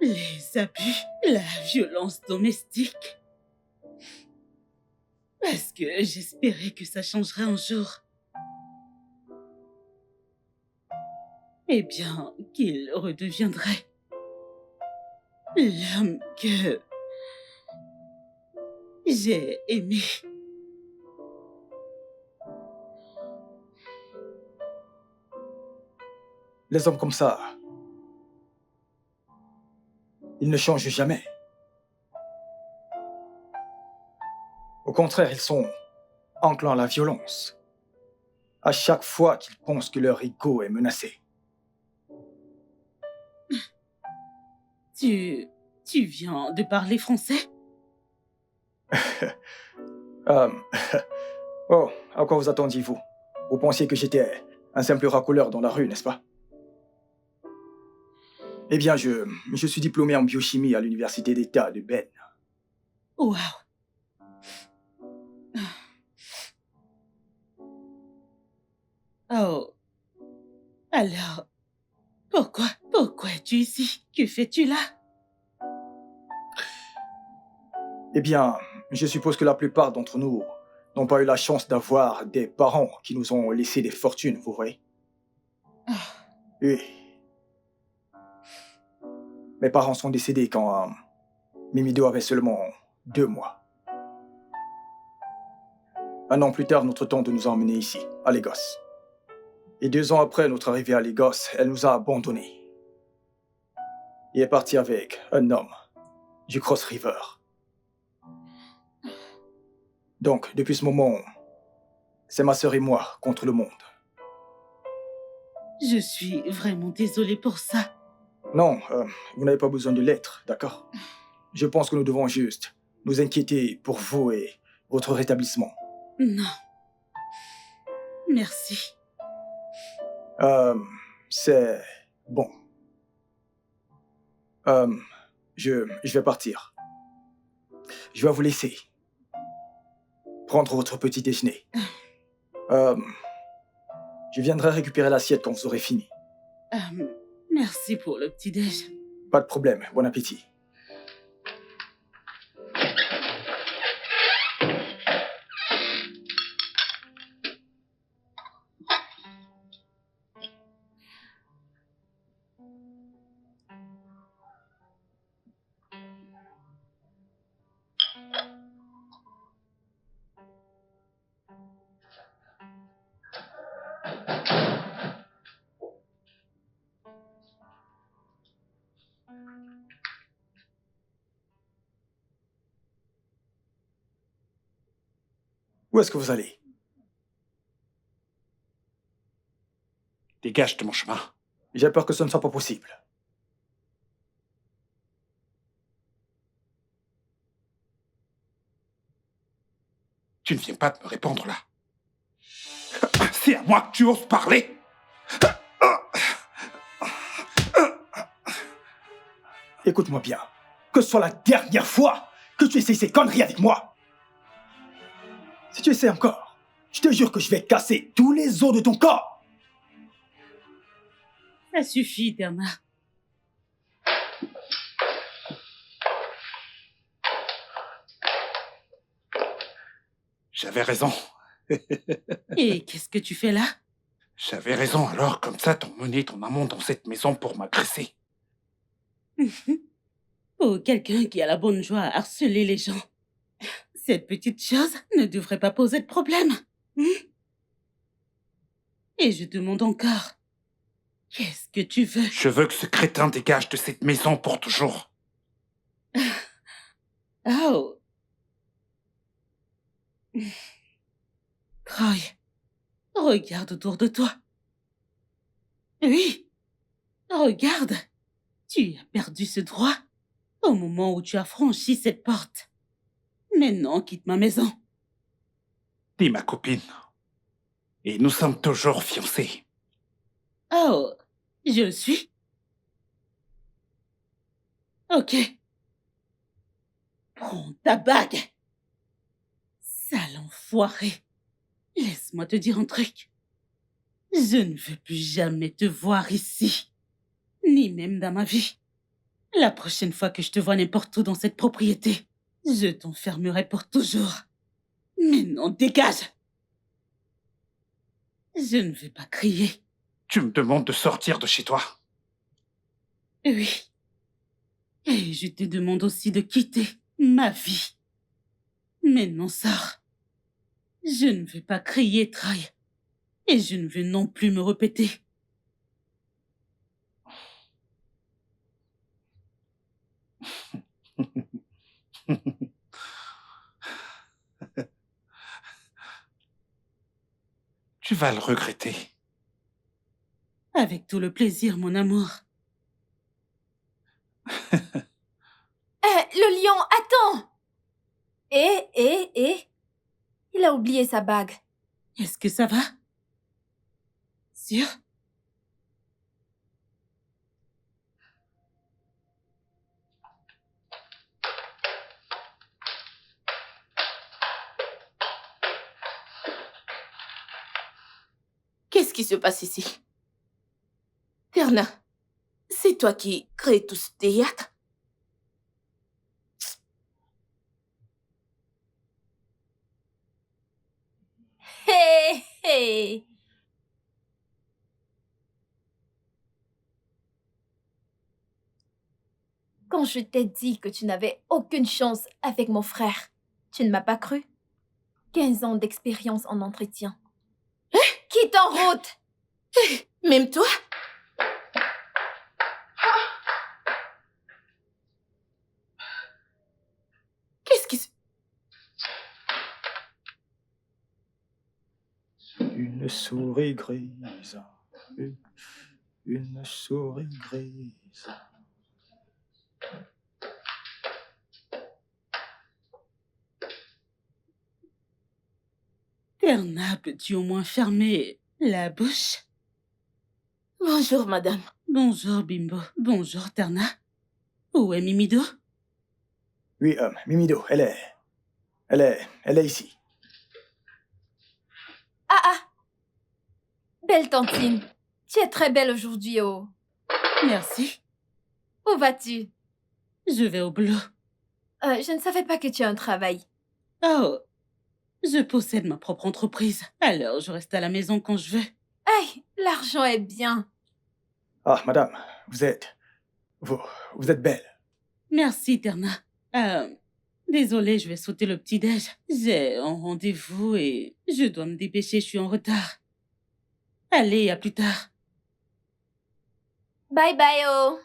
les abus, la violence domestique. Parce que j'espérais que ça changerait un jour. Eh bien, qu'il redeviendrait l'homme que j'ai aimé. Les hommes comme ça, ils ne changent jamais. Au contraire, ils sont enclins à la violence. À chaque fois qu'ils pensent que leur ego est menacé. Tu viens de parler français? Euh, Oh, à quoi vous attendiez-vous? Vous pensiez que j'étais un simple racoleur dans la rue, n'est-ce pas? Eh bien, je suis diplômé en biochimie à l'université d'État de Ben. Waouh! Oh. Alors, pourquoi es-tu ici? Que fais-tu là? Eh bien, je suppose que la plupart d'entre nous n'ont pas eu la chance d'avoir des parents qui nous ont laissé des fortunes, vous voyez? Oui. Mes parents sont décédés quand Mimido avait seulement 2 mois. Un an plus tard, notre tante nous a emmenés ici, à Lagos. Et 2 ans après notre arrivée à Lagos, elle nous a abandonnés. Et est partie avec un homme du Cross River. Donc, depuis ce moment, c'est ma sœur et moi contre le monde. Je suis vraiment désolée pour ça. Non, vous n'avez pas besoin de l'être, d'accord? Je pense que nous devons juste nous inquiéter pour vous et votre rétablissement. Non. Merci. C'est bon. Je vais partir. Je vais vous laisser. Prendre votre petit déjeuner. Je viendrai récupérer l'assiette quand vous aurez fini. Merci pour le petit-déj. Pas de problème, bon appétit. Où est-ce que vous allez? Dégage de mon chemin. J'ai peur que ce ne soit pas possible. Tu ne viens pas de me répondre là. C'est à moi que tu oses parler. Écoute-moi bien. Que ce soit la dernière fois que tu essaies ces conneries avec moi. Si tu essaies encore, je te jure que je vais casser tous les os de ton corps. Ça suffit, Terna. J'avais raison. Et qu'est-ce que tu fais là? J'avais raison alors, comme ça, t'as mené ton amant dans cette maison pour m'agresser. Pour quelqu'un qui a la bonne joie à harceler les gens, cette petite chose ne devrait pas poser de problème. Et je demande encore, qu'est-ce que tu veux? Je veux que ce crétin dégage de cette maison pour toujours. Oh. Croy, regarde autour de toi. Oui, regarde. Tu as perdu ce droit au moment où tu as franchi cette porte. Maintenant, quitte ma maison. T'es ma copine. Et nous sommes toujours fiancés. Oh, je le suis. Ok. Prends ta bague. Sale enfoiré. laisse-moi te dire un truc. Je ne veux plus jamais te voir ici, ni même dans ma vie. La prochaine fois que je te vois n'importe où dans cette propriété, je t'enfermerai pour toujours. Mais non, dégage! Je ne veux pas crier. Tu me demandes de sortir de chez toi. Oui. Et je te demande aussi de quitter ma vie. Mais non, sors. Je ne veux pas crier, Troy. Et je ne veux non plus me répéter. Tu vas le regretter. Avec tout le plaisir, mon amour. Le lion, attends! Il a oublié sa bague. Est-ce que ça va? Sûr? Qu'est-ce qui se passe ici? Terna, c'est toi qui crée tout ce théâtre? Hé, hé! Quand je t'ai dit que tu n'avais aucune chance avec mon frère, tu ne m'as pas cru? 15 ans d'expérience en entretien. Quitte en route! Même toi? Qu'est-ce qui se... Une souris grise. Une souris grise. Terna, peux-tu au moins fermer la bouche? Bonjour, madame. Bonjour, Bimbo. Bonjour, Terna. Où est Mimido? Oui, Mimido, elle est ici. Ah! Belle tantine, tu es très belle aujourd'hui, oh. Merci. Où vas-tu? Je vais au boulot. Je ne savais pas que tu as un travail. Oh, je possède ma propre entreprise. Alors, je reste à la maison quand je veux. Hey, l'argent est bien. Ah, madame, vous êtes belle. Merci, Terna. Désolée, je vais sauter le petit-déj. J'ai un rendez-vous et je dois me dépêcher, je suis en retard. Allez, à plus tard. Bye bye, oh.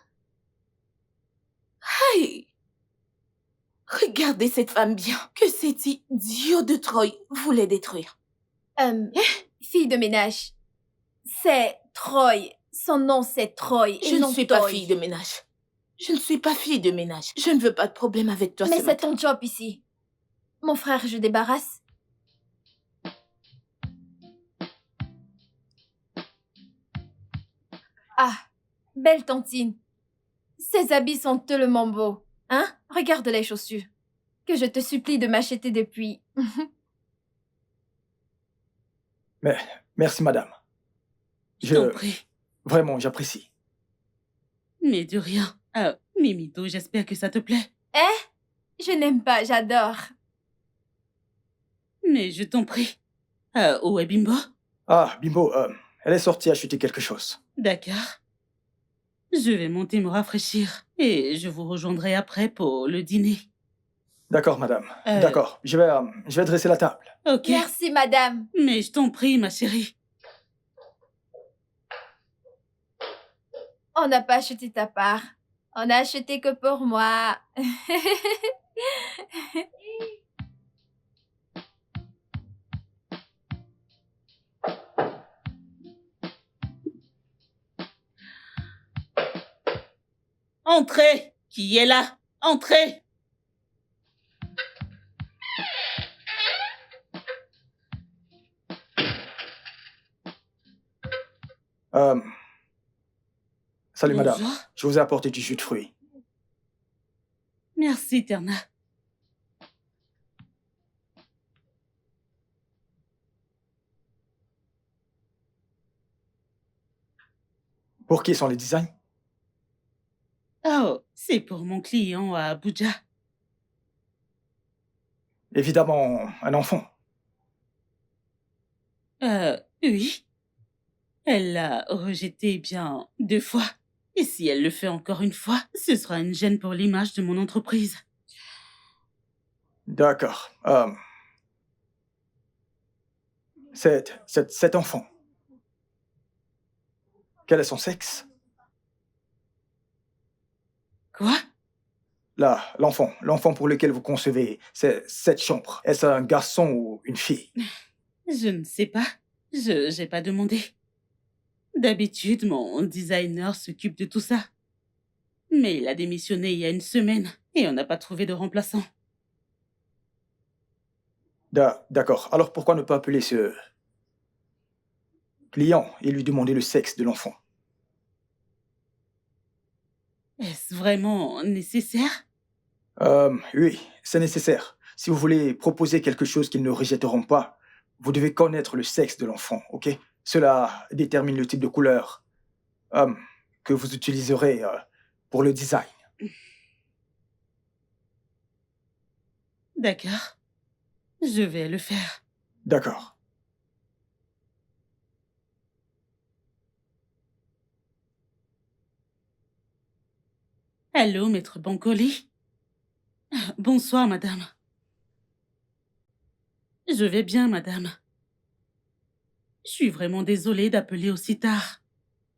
Aïe! Regardez cette femme bien que cet idiot de Troy voulait détruire. Fille de ménage. C'est Troy. Son nom, c'est Troy. Et Je ne non suis pas Toy. fille de ménage. Je ne suis pas fille de ménage. Je ne veux pas de problème avec toi Mais ce c'est matin. ton job ici. Mon frère, je débarrasse. Ah, belle tantine. Ces habits sont tellement beaux. Hein? Regarde les chaussures. Que je te supplie de m'acheter depuis. Mais merci, madame. Je t'en prie. Vraiment, j'apprécie. Mais de rien. Mimito, j'espère que ça te plaît. Je n'aime pas, j'adore. Mais je t'en prie. Où est Bimbo? Ah, Bimbo, elle est sortie acheter quelque chose. D'accord. Je vais monter me rafraîchir et je vous rejoindrai après pour le dîner. D'accord, madame. D'accord. Je vais dresser la table. Ok. Merci, madame. Mais je t'en prie, ma chérie. On n'a pas acheté ta part. On a acheté que pour moi. Entrez! Qui est là? Entrez! Salut, madame. Bonjour. Je vous ai apporté du jus de fruits. Merci, Terna. Pour qui sont les designs? Oh, c'est pour mon client à Abuja. Évidemment, un enfant. Oui. Elle l'a rejeté bien 2 fois. Et si elle le fait encore une fois, ce sera une gêne pour l'image de mon entreprise. D'accord. Cet enfant, quel est son sexe? Quoi? Là, l'enfant pour lequel vous concevez cette chambre, est-ce un garçon ou une fille? Je ne sais pas. J'ai pas demandé. D'habitude, mon designer s'occupe de tout ça. Mais il a démissionné il y a 1 semaine et on n'a pas trouvé de remplaçant. D'accord. Alors pourquoi ne pas appeler ce client et lui demander le sexe de l'enfant? Est-ce vraiment nécessaire? Oui, c'est nécessaire. Si vous voulez proposer quelque chose qu'ils ne rejetteront pas, vous devez connaître le sexe de l'enfant, ok? Cela détermine le type de couleur euh, que vous utiliserez pour le design. D'accord. Je vais le faire. D'accord. Allô, maître Bancoli? Bonsoir, madame. Je vais bien, madame. Je suis vraiment désolée d'appeler aussi tard.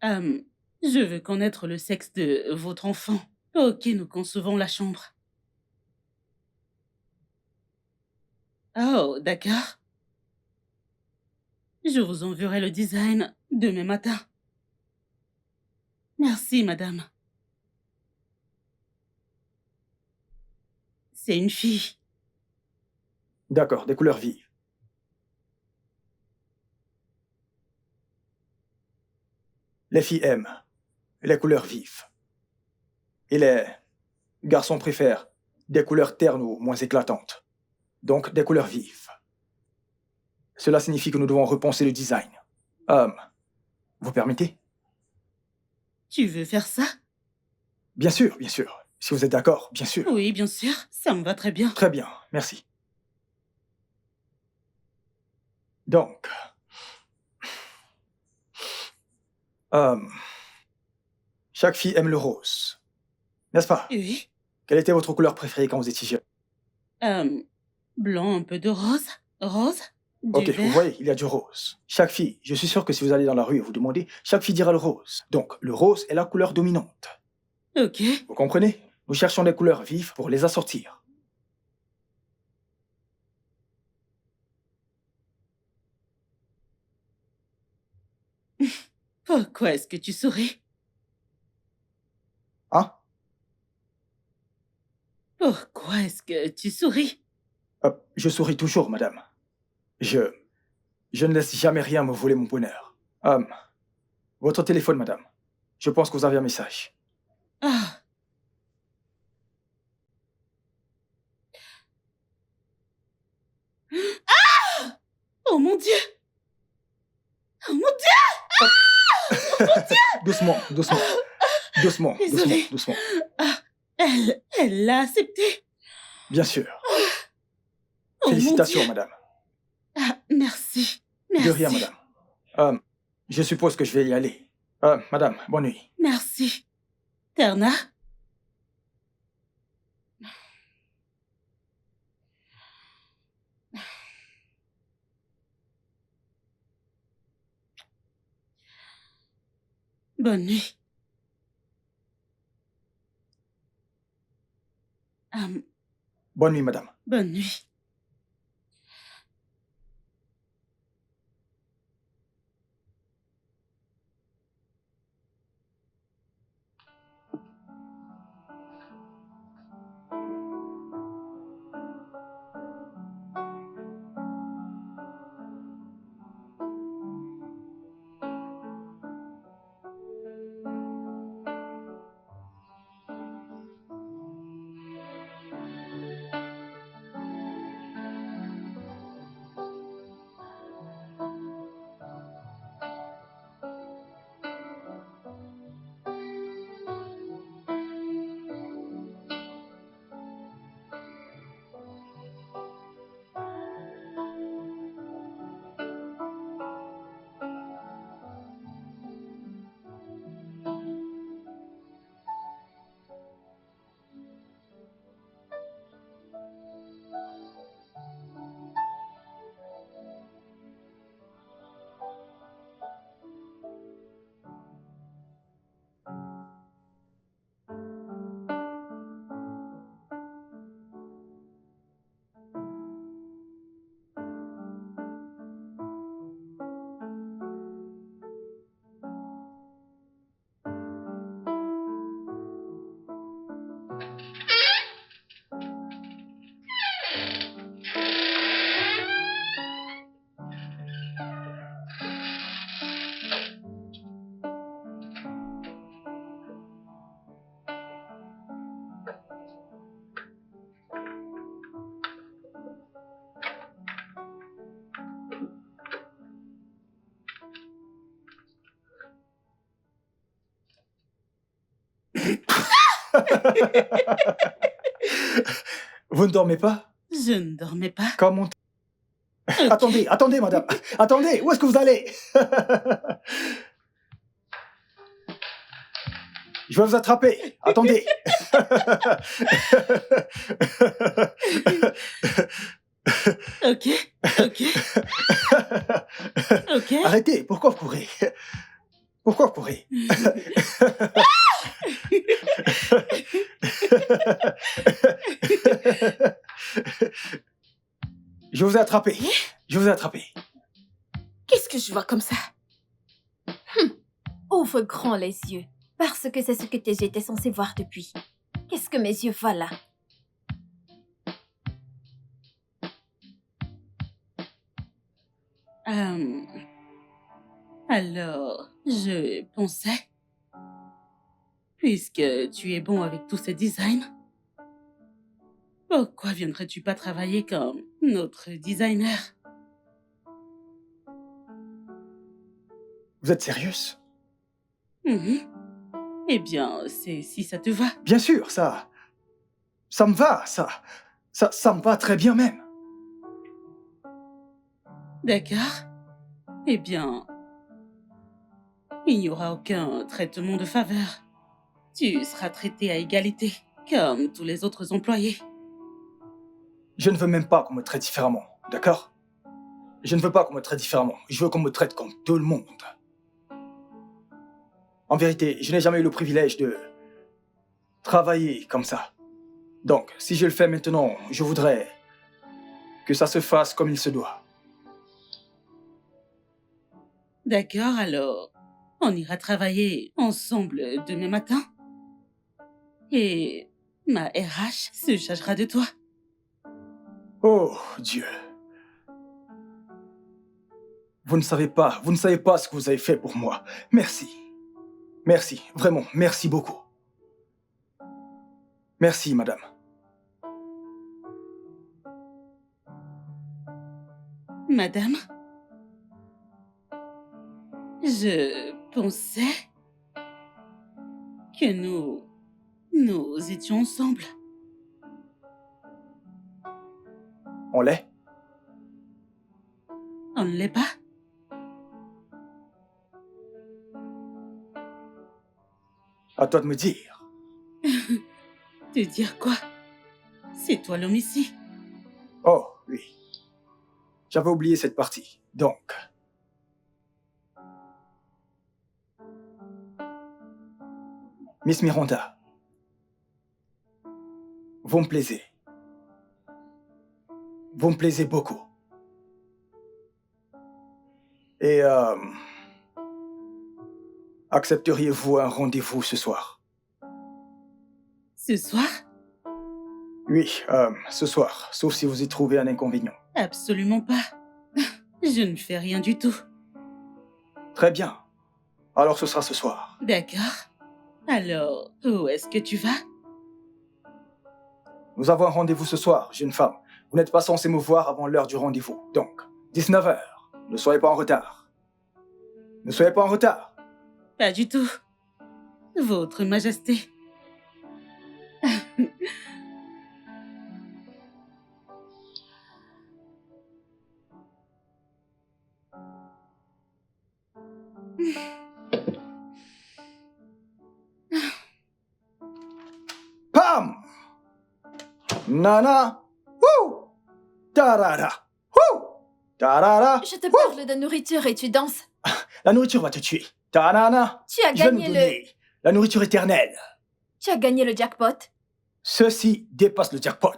Je veux connaître le sexe de votre enfant. Ok, nous concevons la chambre. Oh, d'accord. Je vous enverrai le design demain matin. Merci, madame. C'est une fille. D'accord, des couleurs vives. Les filles aiment les couleurs vives. Et les garçons préfèrent des couleurs ternes ou moins éclatantes. Donc, des couleurs vives. Cela signifie que nous devons repenser le design. Vous permettez? Tu veux faire ça? Bien sûr, bien sûr. Si vous êtes d'accord, bien sûr. Oui, bien sûr. Ça me va très bien. Très bien, merci. Donc, chaque fille aime le rose, n'est-ce pas? Oui. Quelle était votre couleur préférée quand vous étiez jeune? Blanc, un peu de rose. Rose. Du Ok, vous vert. voyez, il y a du rose. Chaque fille, je suis sûr que si vous allez dans la rue et vous demandez, chaque fille dira le rose. Donc, le rose est la couleur dominante. Ok. Vous comprenez? Nous cherchons des couleurs vives pour les assortir. Pourquoi est-ce que tu souris? Hein? Pourquoi est-ce que tu souris? Je souris toujours, madame. Je ne laisse jamais rien me voler mon bonheur. Votre téléphone, madame. Je pense que vous avez un message. Ah. Ah! Oh mon Dieu! Oh mon Dieu! Doucement, doucement. Doucement, doucement, Désolée. doucement. Ah, elle l'a accepté. Bien sûr. Oh mon Félicitations, Dieu. madame. Ah, merci. Merci. De rien, madame. Je suppose que je vais y aller. Madame, bonne nuit. Merci. Terna? Bonne nuit. Bonne nuit, madame. Bonne nuit. Vous ne dormez pas? Je ne dormais pas. Comment... Ok. Attendez, attendez, madame. Attendez, où est-ce que vous allez? Je vais vous attraper. Attendez. Ok, ok, ok. Arrêtez, pourquoi vous courez? Pourquoi vous courez? Je vous ai attrapé. Je vous ai attrapé. Qu'est-ce que je vois comme ça? Ouvre grand les yeux, parce que c'est ce que tes yeux étaient censés voir depuis. Qu'est-ce que mes yeux voient là? Alors, je pensais, puisque tu es bon avec tous ces designs, pourquoi viendrais-tu pas travailler comme notre designer? Vous êtes sérieuse? Mhm. Eh bien, c'est si ça te va. Bien sûr, ça me va, ça me va très bien même. D'accord. Eh bien, il n'y aura aucun traitement de faveur. Tu seras traité à égalité, comme tous les autres employés. Je ne veux même pas qu'on me traite différemment, d'accord? Je ne veux pas qu'on me traite différemment. Je veux qu'on me traite comme tout le monde. En vérité, je n'ai jamais eu le privilège de travailler comme ça. Donc, si je le fais maintenant, je voudrais que ça se fasse comme il se doit. D'accord, alors, on ira travailler ensemble demain matin. Et ma RH se chargera de toi. Oh, Dieu. Vous ne savez pas ce que vous avez fait pour moi. Merci. Merci, vraiment, merci beaucoup. Merci, madame. Madame, je pensais que nous étions ensemble. On l'est? On ne l'est pas? À toi de me dire. Te dire quoi? C'est toi l'homme ici. Oh, oui. J'avais oublié cette partie. Donc... Miss Miranda, vous me plaisez. Vous me plaisez beaucoup. Et accepteriez-vous un rendez-vous ce soir? Ce soir? Oui, ce soir, sauf si vous y trouvez un inconvénient. Absolument pas. Je ne fais rien du tout. Très bien. Alors ce sera ce soir. D'accord. Alors, où est-ce que tu vas? Nous avons un rendez-vous ce soir, jeune femme. Vous n'êtes pas censé me voir avant l'heure du rendez-vous. Donc, 19h. Ne soyez pas en retard. Ne soyez pas en retard. Pas du tout. Votre Majesté. Pam! Nana! Wouh! Tarara! Wouh! Tarara! Je te parle de nourriture et tu danses. La nourriture va te tuer. Tanana! Tu as Je vais nous gagné donner la nourriture éternelle. Tu as gagné le jackpot. Ceci dépasse le jackpot.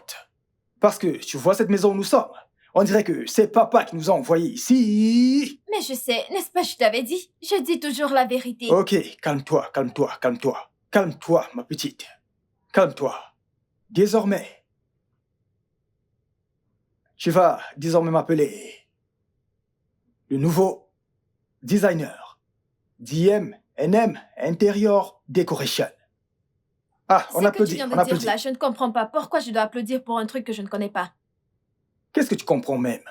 Parce que tu vois cette maison où nous sommes. On dirait que c'est papa qui nous a envoyés ici. Mais je sais, n'est-ce pas, je t'avais dit. Je dis toujours la vérité. Ok, calme-toi, calme-toi, calme-toi. Calme-toi, ma petite. Calme-toi. Désormais, tu vas désormais m'appeler le nouveau designer. DM Interior Decoration. Ah, on Ce que tu applaudit, viens on de dire applaudit. là, je ne comprends pas. Pourquoi je dois applaudir pour un truc que je ne connais pas? Qu'est-ce que tu comprends même?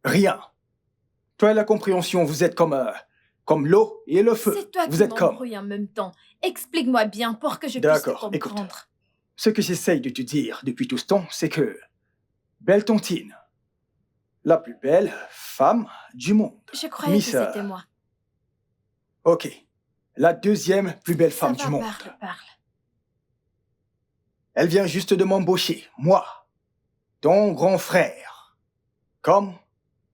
Rien. Toi et la compréhension, vous êtes comme l'eau et le feu. C'est toi Vous qui êtes comme... m'embrouilles en même temps. Explique-moi bien pour que je puisse te D'accord, écoute. comprendre. Ce que j'essaye de te dire depuis tout ce temps, c'est que Belle Tontine, la plus belle femme du monde. Je croyais Miss, que c'était moi. Ok, la deuxième plus belle femme Ça du va, monde. parle. Elle vient juste de m'embaucher, moi, ton grand frère, comme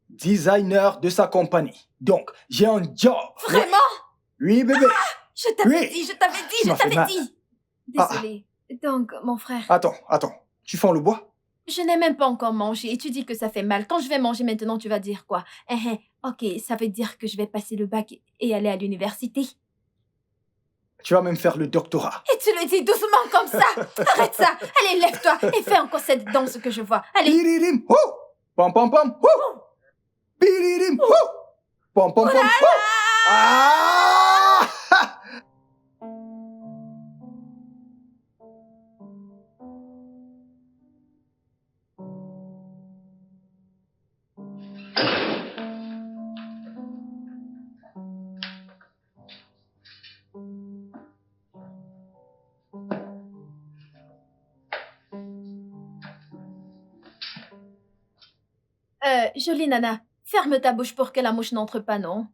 designer de sa compagnie. Donc, j'ai un job. Vraiment? Oui, bébé. Je t'avais Oui. dit, Tu m'as fait mal. dit. Ah. Désolée. Donc, mon frère, Attends. Tu fends le bois? je n'ai même pas encore mangé et tu dis que ça fait mal. Quand je vais manger maintenant, tu vas dire quoi? Ok, ça veut dire que je vais passer le bac et aller à l'université. Tu vas même faire le doctorat. Et tu le dis doucement comme ça. Arrête ça. Allez, lève-toi et fais encore cette danse que je vois. Allez. Piririm, ho! Pom pom pom, ho! Piririm, ho! Pom pom pom, ho! Ah! Jolie nana, ferme ta bouche pour que la mouche n'entre pas, non?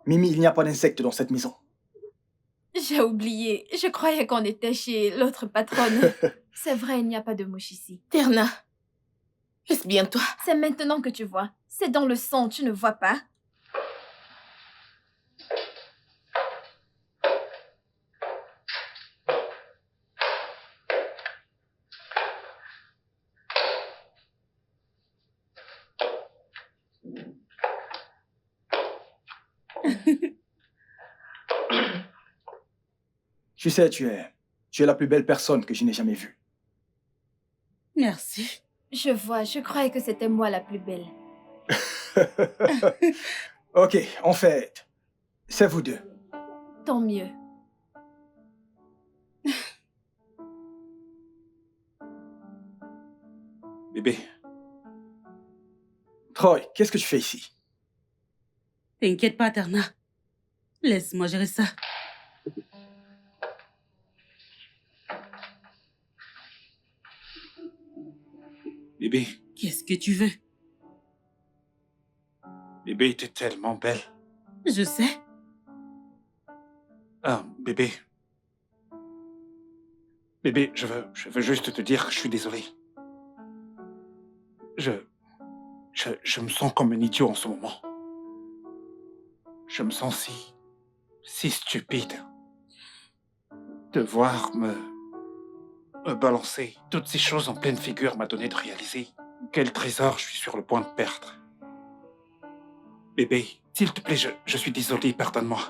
Mimi, il n'y a pas d'insectes dans cette maison. J'ai oublié. Je croyais qu'on était chez l'autre patronne. C'est vrai, il n'y a pas de mouche ici. Terna, est-ce bien toi? C'est maintenant que tu vois. C'est dans le sang, tu ne vois pas? Tu sais, tu es la plus belle personne que je n'ai jamais vue. Merci. Je vois, je croyais que c'était moi la plus belle. Ok, en fait, c'est vous deux. Tant mieux. Bébé, Troy, qu'est-ce que tu fais ici? T'inquiète pas, Terna. Laisse-moi gérer ça. bébé, Qu'est-ce que tu veux? bébé, t'es tellement belle. Je sais. Ah, bébé. Bébé, je veux juste te dire que je suis désolé. Je me sens comme un idiot en ce moment. Je me sens si stupide. Devoir me balancer toutes ces choses en pleine figure m'a donné de réaliser quel trésor je suis sur le point de perdre. Bébé, s'il te plaît, je suis désolé, pardonne-moi.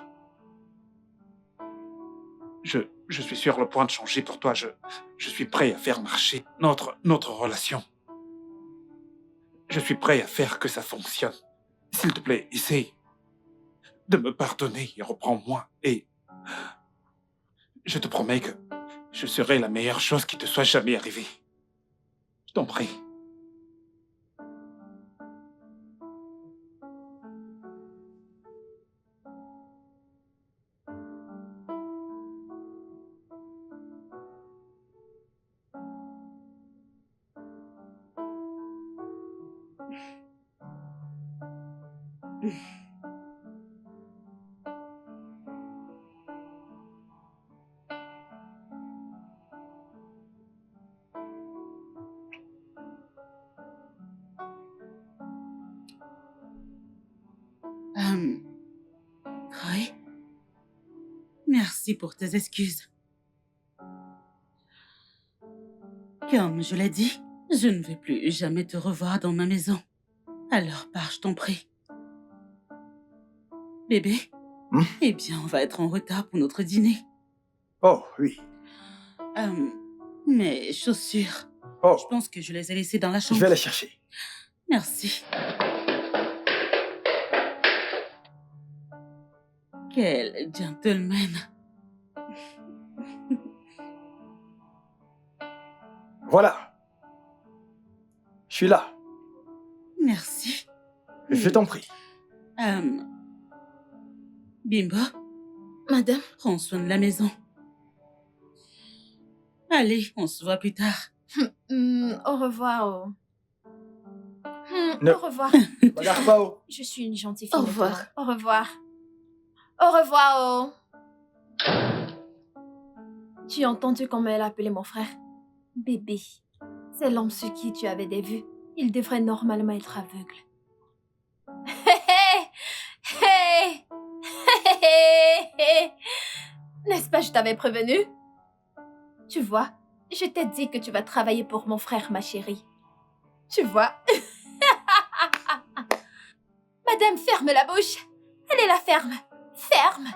Je suis sur le point de changer pour toi. Je suis prêt à faire marcher notre relation. Je suis prêt à faire que ça fonctionne. S'il te plaît, essaie de me pardonner et reprends-moi. Et je te promets que je serai la meilleure chose qui te soit jamais arrivée. Je t'en prie. Troy, merci pour tes excuses. Comme je l'ai dit, je ne vais plus jamais te revoir dans ma maison. Alors pars, je t'en prie. Bébé, eh bien, on va être en retard pour notre dîner. Oh, oui. Mes chaussures, Oh, je pense que je les ai laissées dans la je chambre. vais les chercher. Merci. Quel gentleman. Voilà. Je suis là. Merci. Je t'en prie. Bimbo, Madame, prends soin de la maison. Allez, on se voit plus tard. Au revoir. Ne- Au revoir. Bagarre pas, oh. Je suis une gentille Au fille. revoir. Au revoir. Au revoir. Tu as entendu comment elle appelait mon frère? Bébé. C'est l'homme sur qui tu avais des vues. Il devrait normalement être aveugle. Hey! N'est-ce pas, je t'avais prévenu? Tu vois, je t'ai dit que tu vas travailler pour mon frère, ma chérie. Tu vois? Madame, ferme la bouche. Elle est la ferme. Ferme.